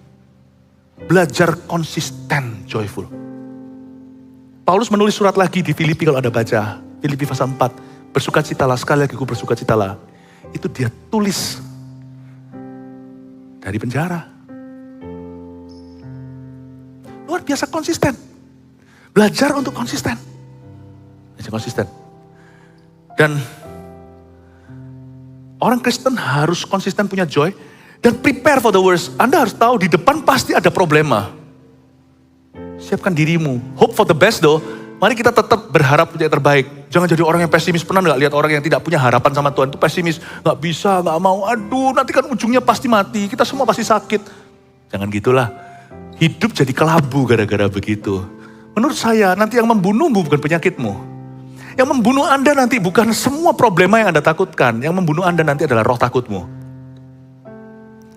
Belajar konsisten, joyful. Paulus menulis surat lagi di Filipi kalau Anda baca. Filipi pasal 4. Bersukacitalah, sekali lagi ku bersukacitalah. Itu dia tulis dari penjara. Luar biasa konsisten. Belajar untuk konsisten. Masih konsisten. Dan orang Kristen harus konsisten punya joy dan prepare for the worst. Anda harus tahu di depan pasti ada problema. Siapkan dirimu. Hope for the best though. Mari kita tetap berharap punya yang terbaik. Jangan jadi orang yang pesimis. Pernah gak lihat orang yang tidak punya harapan sama Tuhan itu pesimis. Gak bisa, gak mau. Aduh, nanti kan ujungnya pasti mati. Kita semua pasti sakit. Jangan gitulah. Hidup jadi kelabu gara-gara begitu. Menurut saya nanti yang membunuhmu bukan penyakitmu. Yang membunuh Anda nanti bukan semua problema yang Anda takutkan. Yang membunuh Anda nanti adalah roh takutmu.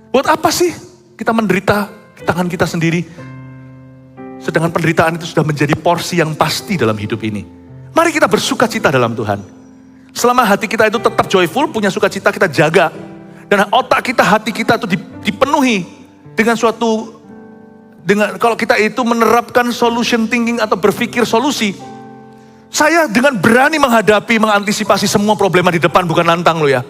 Buat apa sih kita menderita di tangan kita sendiri? Sedangkan penderitaan itu sudah menjadi porsi yang pasti dalam hidup ini. Mari kita bersuka cita dalam Tuhan. Selama hati kita itu tetap joyful, punya sukacita, kita jaga. Dan otak kita, hati kita itu dipenuhi dengan kalau kita itu menerapkan solution thinking atau berpikir solusi. Saya dengan berani mengantisipasi semua problema di depan, bukan nantang lo ya.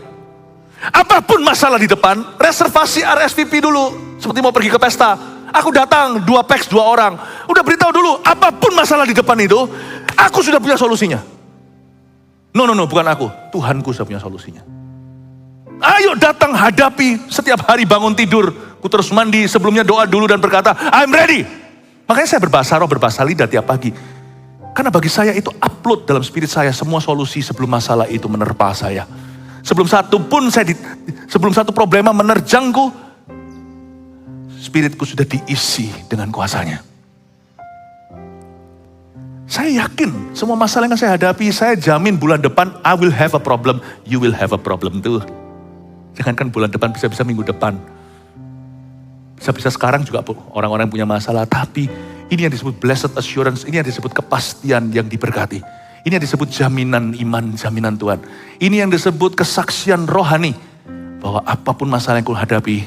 Apapun masalah di depan, reservasi RSVP dulu. Seperti mau pergi ke pesta. Aku datang, 2 packs, 2 orang. Udah beritahu dulu, apapun masalah di depan itu, aku sudah punya solusinya. No, bukan aku. Tuhanku sudah punya solusinya. Ayo datang, hadapi setiap hari bangun tidur. Ku terus mandi, sebelumnya doa dulu dan berkata, I'm ready. Makanya saya berbahasa roh, berbahasa lidah tiap pagi. Karena bagi saya itu upload dalam spirit saya semua solusi sebelum masalah itu menerpa saya. Sebelum satu problema menerjangku, spiritku sudah diisi dengan kuasanya. Saya yakin semua masalah yang saya hadapi, saya jamin bulan depan I will have a problem, you will have a problem too. Jangankan bulan depan, bisa-bisa minggu depan. Bisa-bisa sekarang juga orang-orang punya masalah, tapi ini yang disebut blessed assurance, ini yang disebut kepastian yang diberkati. Ini yang disebut jaminan iman, jaminan Tuhan. Ini yang disebut kesaksian rohani, bahwa apapun masalah yang ku hadapi,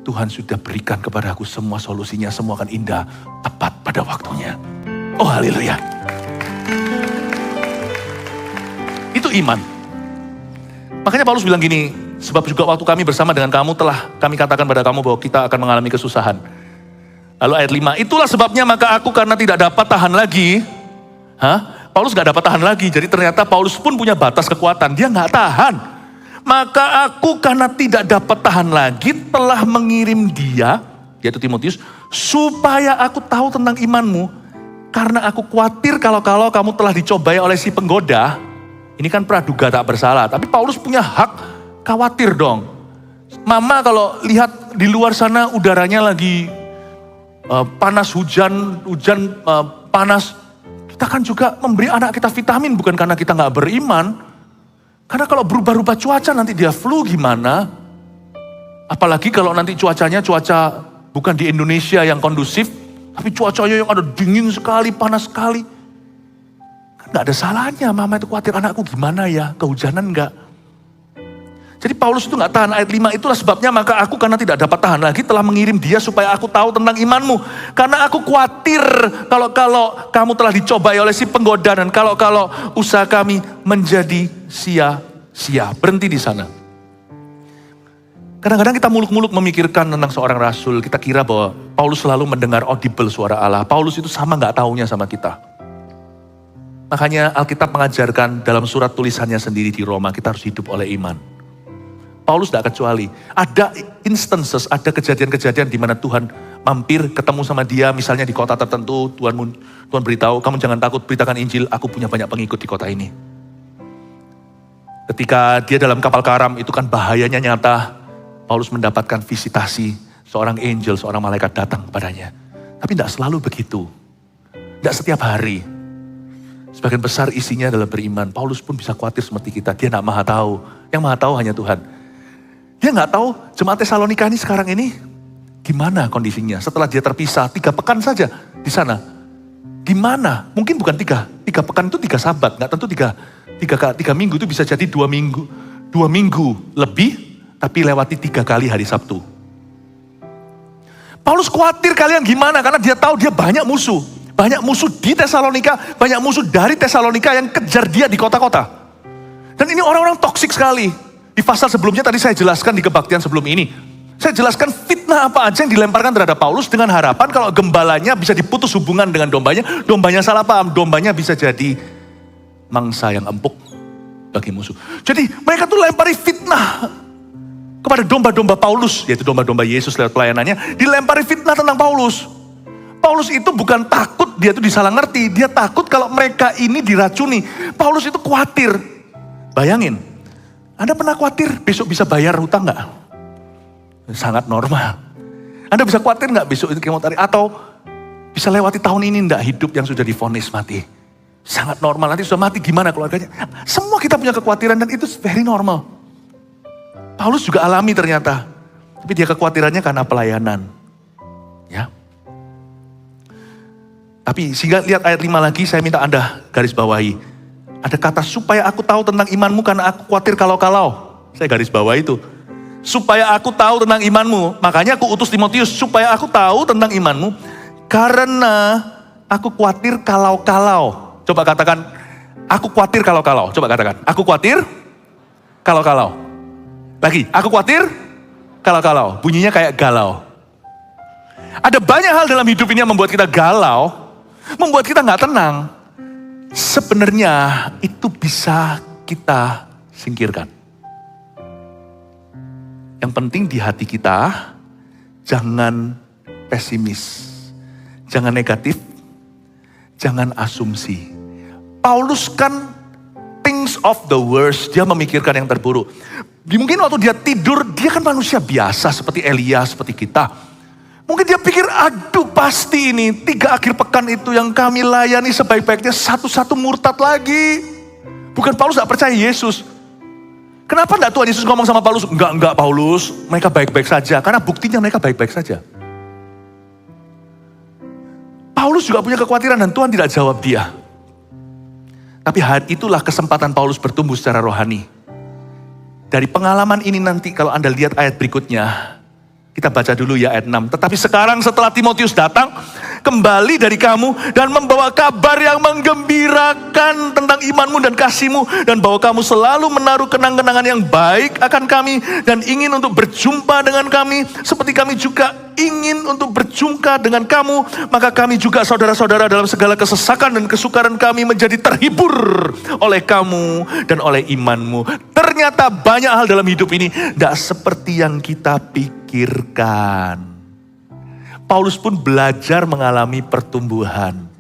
Tuhan sudah berikan kepada aku semua solusinya, semua akan indah, tepat pada waktunya. Oh haleluya. Itu iman. Makanya Paulus bilang gini, sebab juga waktu kami bersama dengan kamu telah kami katakan pada kamu bahwa kita akan mengalami kesusahan. Lalu ayat 5, itulah sebabnya maka aku karena tidak dapat tahan lagi. Paulus gak dapat tahan lagi, jadi ternyata Paulus pun punya batas kekuatan, dia gak tahan. Maka aku karena tidak dapat tahan lagi telah mengirim dia, yaitu Timotius, supaya aku tahu tentang imanmu. Karena aku khawatir kalau kamu telah dicobai oleh si penggoda. Ini kan praduga tak bersalah, tapi Paulus punya hak khawatir dong. Mama kalau lihat di luar sana udaranya lagi panas, hujan panas. Kita kan juga memberi anak kita vitamin bukan karena kita gak beriman. Karena kalau berubah-ubah cuaca nanti dia flu gimana? Apalagi kalau nanti cuacanya cuaca bukan di Indonesia yang kondusif, tapi cuacanya yang ada dingin sekali, panas sekali. Kan gak ada salahnya mama itu khawatir anakku gimana ya, kehujanan enggak. Jadi Paulus itu gak tahan, ayat 5 itulah sebabnya maka aku karena tidak dapat tahan lagi telah mengirim dia supaya aku tahu tentang imanmu. Karena aku khawatir kalau kamu telah dicobai oleh si penggoda dan kalau usaha kami menjadi sia-sia. Berhenti di sana. Kadang-kadang kita muluk-muluk memikirkan tentang seorang rasul. Kita kira bahwa Paulus selalu mendengar audible suara Allah. Paulus itu sama gak taunya sama kita. Makanya Alkitab mengajarkan dalam surat tulisannya sendiri di Roma, kita harus hidup oleh iman. Paulus tidak kecuali. Ada instances, ada kejadian-kejadian di mana Tuhan mampir ketemu sama dia, misalnya di kota tertentu, Tuhan beritahu, kamu jangan takut, beritakan Injil, aku punya banyak pengikut di kota ini. Ketika dia dalam kapal karam, itu kan bahayanya nyata. Paulus mendapatkan visitasi, seorang angel, seorang malaikat datang kepadanya. Tapi tidak selalu begitu. Tidak setiap hari. Sebagian besar isinya adalah beriman. Paulus pun bisa khawatir seperti kita, dia tidak maha tahu. Yang maha tahu hanya Tuhan. Dia nggak tahu jemaat Tesalonika ini sekarang ini gimana kondisinya. Setelah dia terpisah 3 pekan saja di sana. Gimana? Mungkin bukan 3 pekan itu 3 sabat. Nggak tentu 3 minggu itu bisa jadi 2 minggu lebih. Tapi lewati 3 kali hari Sabtu. Paulus khawatir kalian gimana. Karena dia tahu dia banyak musuh. Banyak musuh di Tesalonika. Banyak musuh dari Tesalonika yang kejar dia di kota-kota. Dan ini orang-orang toksik sekali. Di pasal sebelumnya tadi saya jelaskan di kebaktian sebelum ini. Saya jelaskan fitnah apa aja yang dilemparkan terhadap Paulus dengan harapan kalau gembalanya bisa diputus hubungan dengan dombanya. Dombanya salah paham, dombanya bisa jadi mangsa yang empuk bagi musuh. Jadi mereka tuh lempari fitnah kepada domba-domba Paulus, yaitu domba-domba Yesus lewat pelayanannya, dilempari fitnah tentang Paulus. Paulus itu bukan takut dia tuh disalah ngerti, dia takut kalau mereka ini diracuni. Paulus itu khawatir. Bayangin, Anda pernah khawatir besok bisa bayar hutang nggak? Sangat normal. Anda bisa khawatir nggak besok itu kemotari, atau bisa lewati tahun ini enggak hidup yang sudah divonis mati? Sangat normal, nanti sudah mati gimana keluarganya? Semua kita punya kekhawatiran dan itu very normal. Paulus juga alami ternyata. Tapi dia kekhawatirannya karena pelayanan. Ya. Tapi sehingga lihat ayat 5 lagi, saya minta Anda garis bawahi. Ada kata supaya aku tahu tentang imanmu karena aku khawatir kalau-kalau. Saya garis bawah itu. Supaya aku tahu tentang imanmu. Makanya aku utus Timotius supaya aku tahu tentang imanmu. Karena aku khawatir kalau-kalau. Coba katakan, aku khawatir kalau-kalau. Coba katakan, aku khawatir kalau-kalau. Lagi, aku khawatir kalau-kalau. Bunyinya kayak galau. Ada banyak hal dalam hidup ini yang membuat kita galau, membuat kita gak tenang. Sebenarnya itu bisa kita singkirkan. Yang penting di hati kita, jangan pesimis, jangan negatif, jangan asumsi. Paulus kan thinks of the worst, dia memikirkan yang terburuk. Mungkin waktu dia tidur, dia kan manusia biasa seperti Elia, seperti kita. Mungkin dia pikir, aduh pasti ini 3 akhir pekan itu yang kami layani sebaik-baiknya, satu-satu murtad lagi. Bukan Paulus gak percaya Yesus. Kenapa enggak Tuhan Yesus ngomong sama Paulus? Enggak Paulus, mereka baik-baik saja. Karena buktinya mereka baik-baik saja. Paulus juga punya kekhawatiran dan Tuhan tidak jawab dia. Tapi itulah kesempatan Paulus bertumbuh secara rohani. Dari pengalaman ini nanti kalau Anda lihat ayat berikutnya, kita baca dulu ya ayat 6. Tetapi sekarang setelah Timotius datang kembali dari kamu dan membawa kabar yang menggembirakan tentang imanmu dan kasihmu, dan bahwa kamu selalu menaruh kenang-kenangan yang baik akan kami dan ingin untuk berjumpa dengan kami seperti kami juga ingin untuk berjumpa dengan kamu, maka kami juga saudara-saudara dalam segala kesesakan dan kesukaran kami menjadi terhibur oleh kamu dan oleh imanmu. Ternyata banyak hal dalam hidup ini tidak seperti yang kita pikirkan. Paulus pun belajar mengalami pertumbuhan.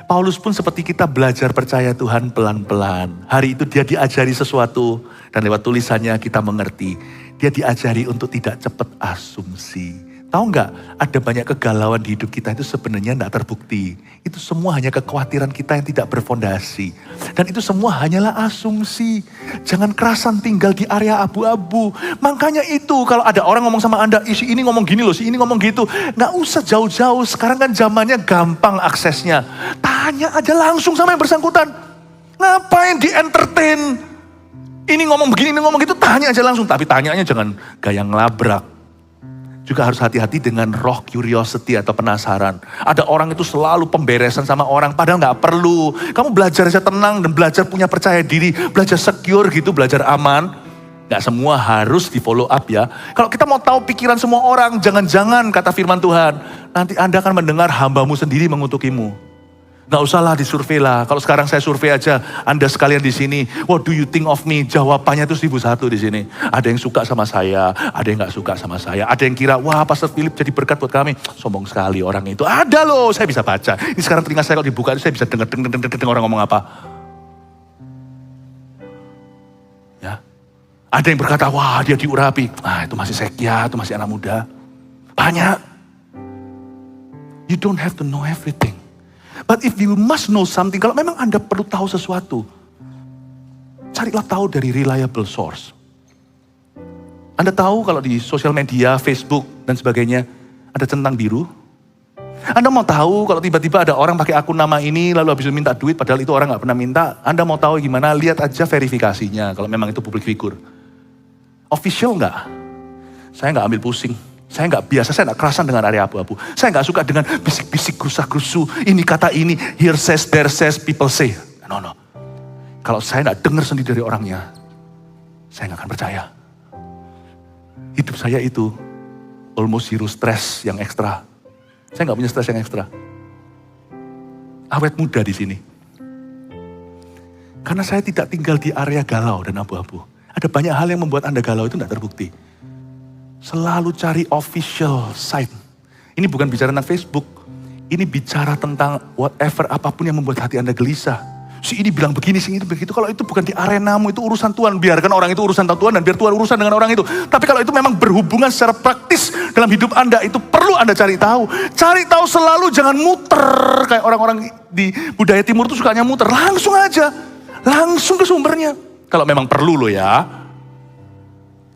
Paulus pun seperti kita belajar percaya Tuhan pelan-pelan. Hari itu dia diajari sesuatu dan lewat tulisannya kita mengerti. Dia diajari untuk tidak cepat asumsi. Tahu nggak, ada banyak kegalauan di hidup kita itu sebenarnya tidak terbukti. Itu semua hanya kekhawatiran kita yang tidak berfondasi. Dan itu semua hanyalah asumsi. Jangan kerasan tinggal di area abu-abu. Makanya itu kalau ada orang ngomong sama Anda, si ini ngomong gini loh, si ini ngomong gitu. Nggak usah jauh-jauh, sekarang kan zamannya gampang aksesnya. Tanya aja langsung sama yang bersangkutan. Ngapain di entertain? Ini ngomong begini, ini ngomong gitu, tanya aja langsung. Tapi tanyanya jangan gaya ngelabrak. Juga harus hati-hati dengan roh curiosity atau penasaran. Ada orang itu selalu pemberesan sama orang, padahal gak perlu. Kamu belajar aja tenang dan belajar punya percaya diri, belajar secure gitu, belajar aman. Gak semua harus di follow up ya. Kalau kita mau tahu pikiran semua orang, jangan-jangan kata firman Tuhan, nanti Anda akan mendengar hambamu sendiri mengutukimu. Gak usahlah disurvei lah. Kalau sekarang saya survei aja, Anda sekalian di sini, what do you think of me? Jawabannya itu 1001 di sini. Ada yang suka sama saya, ada yang gak suka sama saya. Ada yang kira, wah Pastor Philip jadi berkat buat kami. Sombong sekali orang itu. Ada loh, saya bisa baca. Ini sekarang telinga saya kalau dibuka, saya bisa dengar orang ngomong apa. Ya, ada yang berkata, wah dia diurapi. Ah itu masih sekya, itu masih anak muda. Banyak. You don't have to know everything. But if you must know something, kalau memang Anda perlu tahu sesuatu, carilah tahu dari reliable source. Anda tahu kalau di sosial media, Facebook dan sebagainya, ada centang biru. Anda mau tahu kalau tiba-tiba ada orang pakai akun nama ini, lalu habis itu minta duit, padahal itu orang gak pernah minta. Anda mau tahu gimana? Lihat aja verifikasinya, kalau memang itu public figure. Official gak? Saya gak ambil pusing. Saya nggak biasa, saya nggak kerasan dengan area abu-abu. Saya nggak suka dengan bisik-bisik, gerusa-gerusu. Ini kata ini, here says, there says, people say. No. Kalau saya nggak dengar sendiri dari orangnya, saya nggak akan percaya. Hidup saya itu almost zero stress yang ekstra. Saya nggak punya stres yang ekstra. Awet muda di sini. Karena saya tidak tinggal di area galau dan abu-abu. Ada banyak hal yang membuat Anda galau itu tidak terbukti. Selalu cari official site. Ini bukan bicara tentang Facebook. Ini bicara tentang whatever, apapun yang membuat hati Anda gelisah. Si ini bilang begini, si ini begitu. Kalau itu bukan di arenamu, itu urusan Tuhan. Biarkan orang itu urusan Tuhan dan biar Tuhan urusan dengan orang itu. Tapi kalau itu memang berhubungan secara praktis dalam hidup Anda, itu perlu Anda cari tahu. Cari tahu selalu, jangan muter. Kayak orang-orang di budaya timur itu sukanya muter. Langsung aja. Langsung ke sumbernya. Kalau memang perlu loh ya.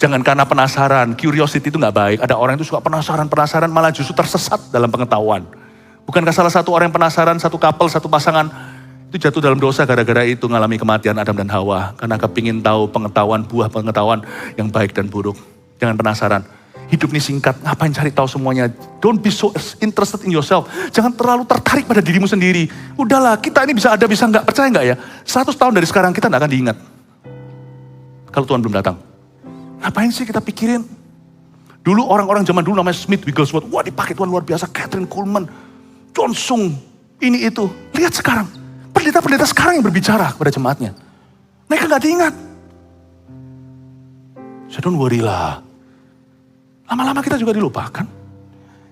Jangan karena penasaran, curiosity itu gak baik. Ada orang itu suka penasaran malah justru tersesat dalam pengetahuan. Bukankah salah satu orang yang penasaran, satu couple, satu pasangan, itu jatuh dalam dosa gara-gara itu ngalami kematian Adam dan Hawa. Karena kepingin tahu pengetahuan, buah pengetahuan yang baik dan buruk. Jangan penasaran. Hidup ini singkat, ngapain cari tahu semuanya. Don't be so interested in yourself. Jangan terlalu tertarik pada dirimu sendiri. Udahlah, kita ini bisa ada, bisa enggak. Percaya enggak ya? 100 tahun dari sekarang kita enggak akan diingat. Kalau Tuhan belum datang. Ngapain sih kita pikirin? Dulu orang-orang zaman dulu namanya Smith Wigglesworth. Wah dipakai Tuhan luar biasa. Catherine Kuhlman, John Sung, ini itu. Lihat sekarang. Pendeta-pendeta sekarang yang berbicara kepada jemaatnya. Mereka enggak diingat. So don't worry lah. Lama-lama kita juga dilupakan.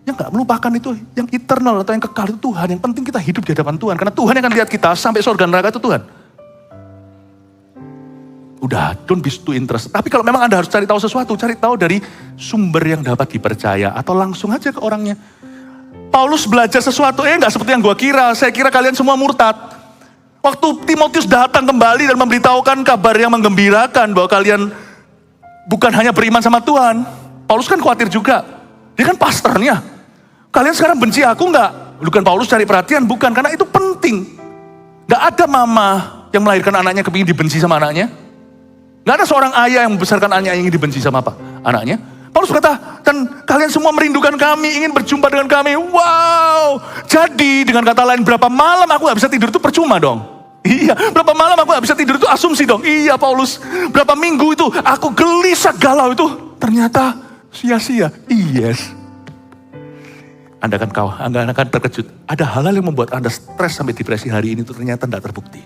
Yang gak melupakan itu, yang eternal atau yang kekal itu Tuhan. Yang penting kita hidup di hadapan Tuhan. Karena Tuhan yang akan lihat kita sampai surga neraka itu Tuhan. Udah, don't be too interested. Tapi kalau memang Anda harus cari tahu sesuatu, cari tahu dari sumber yang dapat dipercaya. Atau langsung aja ke orangnya. Paulus belajar sesuatu, gak seperti yang gua kira. Saya kira kalian semua murtad. Waktu Timotius datang kembali dan memberitahukan kabar yang menggembirakan bahwa kalian bukan hanya beriman sama Tuhan. Paulus kan khawatir juga. Dia kan pastornya. Kalian sekarang benci aku enggak? Bukan Paulus cari perhatian, bukan. Karena itu penting. Gak ada mama yang melahirkan anaknya kepingin dibenci sama anaknya. Gak ada seorang ayah yang membesarkan anaknya yang ingin dibenci sama apa? Anaknya. Paulus berkata, dan kalian semua merindukan kami, ingin berjumpa dengan kami. Wow. Jadi dengan kata lain, berapa malam aku gak bisa tidur itu percuma dong. Iya, berapa malam aku gak bisa tidur itu asumsi dong. Iya Paulus, berapa minggu itu aku gelisah galau itu. Ternyata sia-sia. Yes. Anda akan terkejut. Ada hal-hal yang membuat Anda stres sampai depresi hari ini itu ternyata tidak terbukti.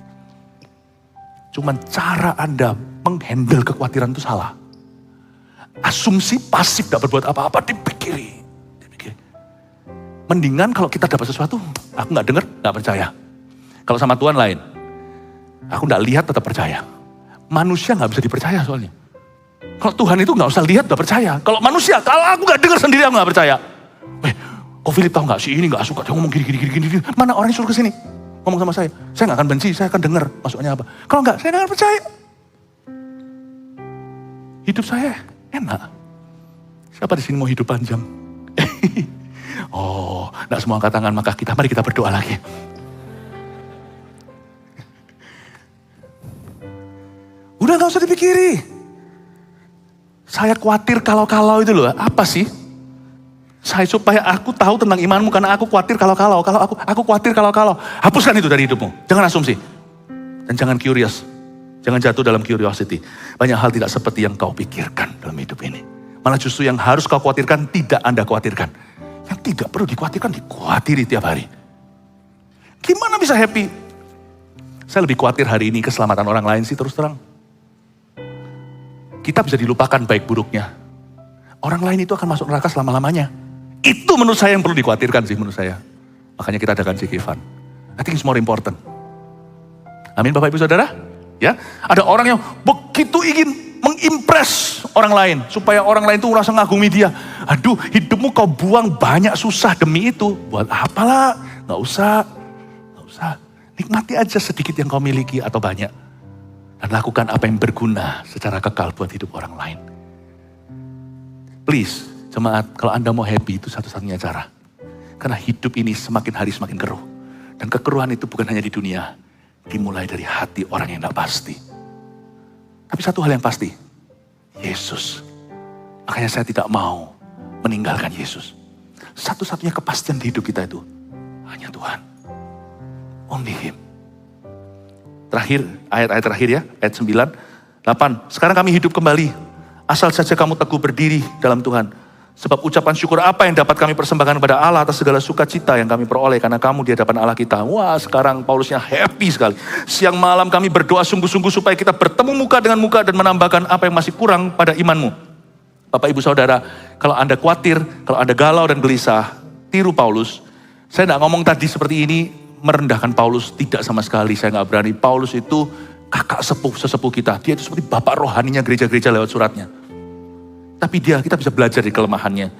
Cuman cara Anda menghandle kekhawatiran itu salah. Asumsi pasif tidak berbuat apa-apa, dipikiri. Mendingan kalau kita dapat sesuatu, aku gak dengar, gak percaya. Kalau sama Tuhan lain. Aku gak lihat tetap percaya. Manusia gak bisa dipercaya soalnya. Kalau Tuhan itu gak usah lihat gak percaya. Kalau manusia, kalau aku gak dengar sendiri aku gak percaya. Kok Philip tahu gak si ini gak suka dia ngomong gini. Mana orang yang suruh kesini? Ngomong sama saya gak akan benci, saya akan dengar maksudnya apa. Kalau enggak, saya gak akan percaya. Hidup saya enak. Siapa di sini mau hidup panjang? Oh, gak semua angkat tangan, maka mari kita berdoa lagi. Udah gak usah dipikiri. Saya khawatir kalau-kalau itu loh, apa sih? Supaya aku tahu tentang imanmu karena aku khawatir kalau-kalau. Kalau aku khawatir kalau-kalau. Hapuskan itu dari hidupmu. Jangan asumsi. Dan jangan curious. Jangan jatuh dalam curiosity. Banyak hal tidak seperti yang kau pikirkan dalam hidup ini. Malah justru yang harus kau khawatirkan tidak Anda khawatirkan. Yang tidak perlu dikhawatirkan, dikhawatiri tiap hari. Gimana bisa happy? Saya lebih khawatir hari ini keselamatan orang lain sih terus terang. Kita bisa dilupakan baik buruknya. Orang lain itu akan masuk neraka selama-lamanya. Itu menurut saya yang perlu dikhawatirkan sih menurut saya. Makanya kita adakan Cikifan. I think it's more important. Amin Bapak Ibu Saudara. Ya, ada orang yang begitu ingin mengimpress orang lain. Supaya orang lain itu merasa ngagumi dia. Aduh, hidupmu kau buang banyak susah demi itu. Buat apalah, gak usah. Nikmati aja sedikit yang kau miliki atau banyak. Dan lakukan apa yang berguna secara kekal buat hidup orang lain. Please, jemaat, kalau Anda mau happy itu satu-satunya cara. Karena hidup ini semakin hari semakin keruh. Dan kekeruhan itu bukan hanya di dunia. Dimulai dari hati orang yang tidak pasti. Tapi satu hal yang pasti. Yesus. Makanya saya tidak mau meninggalkan Yesus. Satu-satunya kepastian di hidup kita itu hanya Tuhan. Only Him. Terakhir, ayat-ayat terakhir ya, ayat 9, 8. Sekarang kami hidup kembali. Asal saja kamu teguh berdiri dalam Tuhan. Sebab ucapan syukur apa yang dapat kami persembahkan kepada Allah atas segala sukacita yang kami peroleh karena kamu di hadapan Allah kita. Wah, sekarang Paulusnya happy sekali. Siang malam kami berdoa sungguh-sungguh supaya kita bertemu muka dengan muka dan menambahkan apa yang masih kurang pada imanmu. Bapak ibu saudara, kalau Anda khawatir, kalau Anda galau dan gelisah, tiru Paulus. Saya tidak ngomong tadi seperti ini merendahkan Paulus, tidak sama sekali, saya nggak berani. Paulus itu kakak sesepuh kita, dia itu seperti bapak rohaninya gereja-gereja lewat suratnya. Tapi kita bisa belajar dari kelemahannya.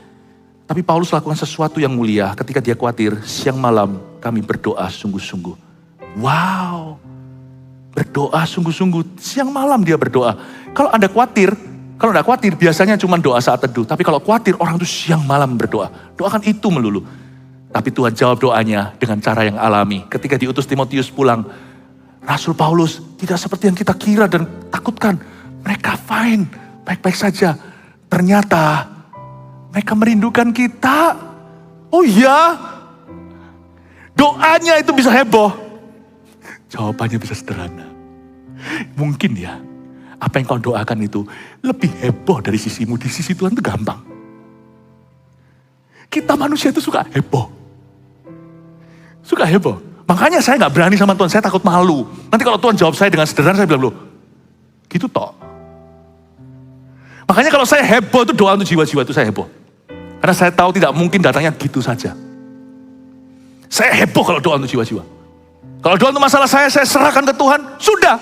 Tapi Paulus lakukan sesuatu yang mulia ketika dia khawatir, siang malam kami berdoa sungguh-sungguh. Wow, berdoa sungguh-sungguh, siang malam dia berdoa. Kalau Anda khawatir, kalau tidak khawatir biasanya cuma doa saat teduh. Tapi kalau khawatir orang itu siang malam berdoa. Doakan itu melulu. Tapi Tuhan jawab doanya dengan cara yang alami. Ketika diutus Timotius pulang, Rasul Paulus tidak seperti yang kita kira dan takutkan. Mereka fine, baik-baik saja. Ternyata mereka merindukan kita. Oh iya, doanya itu bisa heboh. Jawabannya bisa sederhana. Mungkin ya, apa yang kau doakan itu lebih heboh dari sisimu. Di sisi Tuhan itu gampang. Kita manusia itu suka heboh. Suka heboh. Makanya saya gak berani sama Tuhan, saya takut malu. Nanti kalau Tuhan jawab saya dengan sederhana, saya bilang, loh, gitu toh. Makanya kalau saya heboh itu doa untuk jiwa-jiwa itu saya heboh. Karena saya tahu tidak mungkin datangnya gitu saja. Saya heboh kalau doa untuk jiwa-jiwa. Kalau doa untuk masalah saya serahkan ke Tuhan, sudah.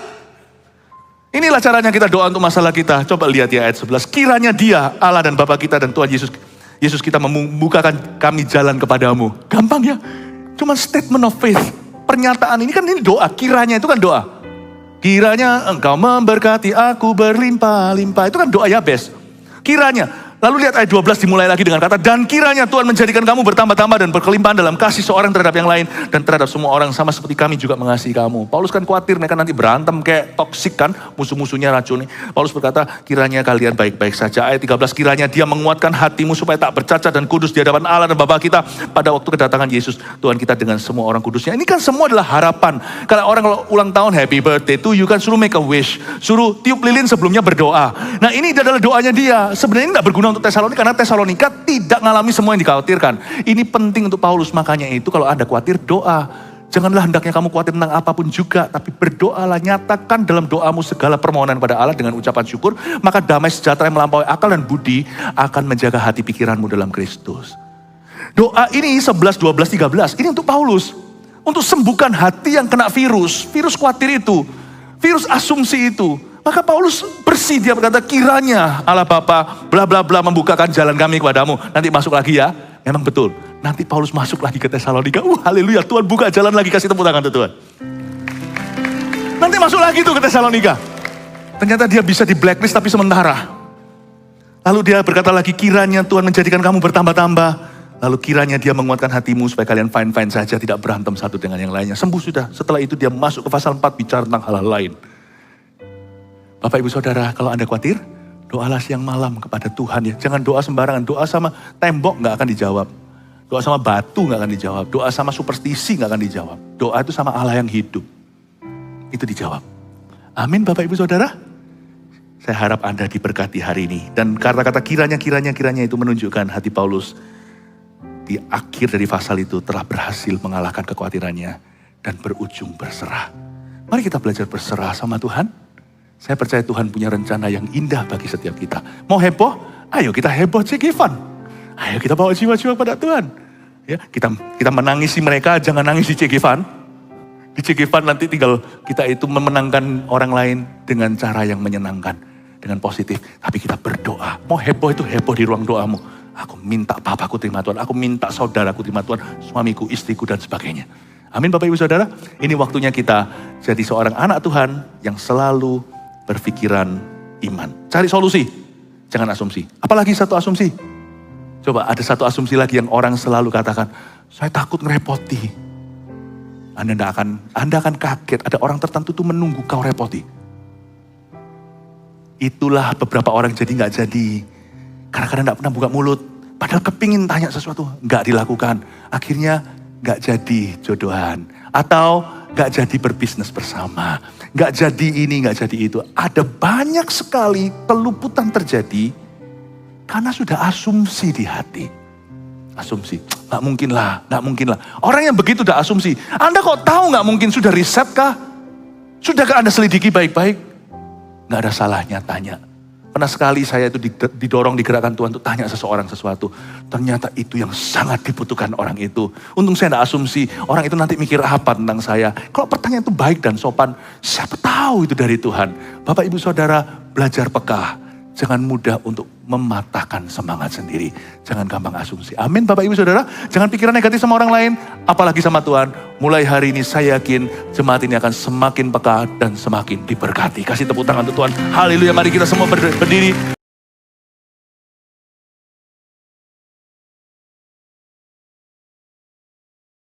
Inilah caranya kita doa untuk masalah kita. Coba lihat ya ayat 11. Kiranya Dia, Allah dan Bapa kita dan Tuhan Yesus kita membukakan kami jalan kepadamu. Gampang ya. Cuma statement of faith. Pernyataan ini kan ini doa. Kiranya itu kan doa. Kiranya engkau memberkati aku berlimpah-limpah. Itu kan doa Yabes. Kiranya. Lalu lihat ayat 12 dimulai lagi dengan kata, dan kiranya Tuhan menjadikan kamu bertambah-tambah dan berkelimpahan dalam kasih seorang terhadap yang lain. Dan terhadap semua orang sama seperti kami juga mengasihi kamu. Paulus kan khawatir mereka nanti berantem kayak toksik kan. Musuh-musuhnya racuni. Paulus berkata, kiranya kalian baik-baik saja. Ayat 13, kiranya Dia menguatkan hatimu supaya tak bercacat dan kudus di hadapan Allah dan Bapa kita. Pada waktu kedatangan Yesus, Tuhan kita dengan semua orang kudusnya. Ini kan semua adalah harapan. Kalau orang kalau ulang tahun, happy birthday to you kan suruh make a wish. Suruh tiup lilin sebelumnya berdoa. Nah ini adalah doanya dia. Sebenarnya ini tidak berguna untuk Tesalonika karena Tesalonika tidak mengalami semua yang dikhawatirkan. Ini penting untuk Paulus, makanya itu kalau Anda khawatir doa. Janganlah hendaknya kamu khawatir tentang apapun juga, tapi berdoalah, nyatakan dalam doamu segala permohonan pada Allah dengan ucapan syukur, maka damai sejahtera yang melampaui akal dan budi akan menjaga hati pikiranmu dalam Kristus. Doa ini 11, 12, 13, ini untuk Paulus. Untuk sembuhkan hati yang kena virus khawatir itu, virus asumsi itu. Maka Paulus bersih, dia berkata, kiranya Allah Bapa bla bla bla membukakan jalan kami kepadamu. Nanti masuk lagi ya. Memang betul. Nanti Paulus masuk lagi ke Tesalonika. Haleluya, Tuhan buka jalan lagi, kasih tepuk tangan Tuhan. Nanti masuk lagi tuh ke Tesalonika. Ternyata dia bisa di blacklist tapi sementara. Lalu dia berkata lagi, kiranya Tuhan menjadikan kamu bertambah-tambah. Lalu kiranya Dia menguatkan hatimu supaya kalian fine-fine saja, tidak berantem satu dengan yang lainnya. Sembuh sudah. Setelah itu dia masuk ke pasal 4 bicara tentang hal-hal lain. Bapak ibu saudara, kalau Anda khawatir, doalah siang malam kepada Tuhan ya. Jangan doa sembarangan, doa sama tembok gak akan dijawab. Doa sama batu gak akan dijawab. Doa sama superstisi gak akan dijawab. Doa itu sama Allah yang hidup. Itu dijawab. Amin Bapak ibu saudara. Saya harap Anda diberkati hari ini. Dan kata-kata kiranya itu menunjukkan hati Paulus di akhir dari pasal itu telah berhasil mengalahkan kekhawatirannya dan berujung berserah. Mari kita belajar berserah sama Tuhan. Saya percaya Tuhan punya rencana yang indah bagi setiap kita. Mau heboh? Ayo kita heboh Cekivan. Ayo kita bawa jiwa-jiwa pada Tuhan. Ya, kita menangisi mereka, jangan nangis di Cekivan. Di Cekivan nanti tinggal kita itu memenangkan orang lain dengan cara yang menyenangkan, dengan positif. Tapi kita berdoa. Mau heboh itu heboh di ruang doamu. Aku minta papaku terima Tuhan, aku minta saudaraku terima Tuhan, suamiku, istriku dan sebagainya. Amin Bapak Ibu Saudara. Ini waktunya kita jadi seorang anak Tuhan yang selalu berpikiran iman. Cari solusi, jangan asumsi. Apalagi satu asumsi. Coba ada satu asumsi lagi yang orang selalu katakan, saya takut ngerepoti. Anda akan kaget, ada orang tertentu tuh menunggu kau repoti. Itulah beberapa orang jadi gak jadi. Karena kadang gak pernah buka mulut. Padahal kepingin tanya sesuatu, gak dilakukan. Akhirnya gak jadi jodohan. Atau gak jadi berbisnis bersama. Gak jadi ini, gak jadi itu. Ada banyak sekali peluputan terjadi Karena sudah asumsi di hati. Asumsi, gak mungkin lah, gak mungkin lah. Orang yang begitu udah asumsi. Anda kok tahu gak mungkin? Sudah riset kah? Sudahkah Anda selidiki baik-baik? Gak ada salahnya tanya. Pernah sekali saya itu didorong, digerakkan Tuhan untuk tanya seseorang sesuatu. Ternyata itu yang sangat dibutuhkan orang itu. Untung saya gak asumsi, orang itu nanti mikir apa tentang saya. Kalau pertanyaan itu baik dan sopan, siapa tahu itu dari Tuhan. Bapak ibu saudara, belajar peka. Jangan mudah untuk mematahkan semangat sendiri. Jangan gampang asumsi. Amin Bapak Ibu Saudara. Jangan pikiran negatif sama orang lain. Apalagi sama Tuhan. Mulai hari ini saya yakin jemaat ini akan semakin peka dan semakin diberkati. Kasih tepuk tangan untuk Tuhan. Haleluya. Mari kita semua berdiri.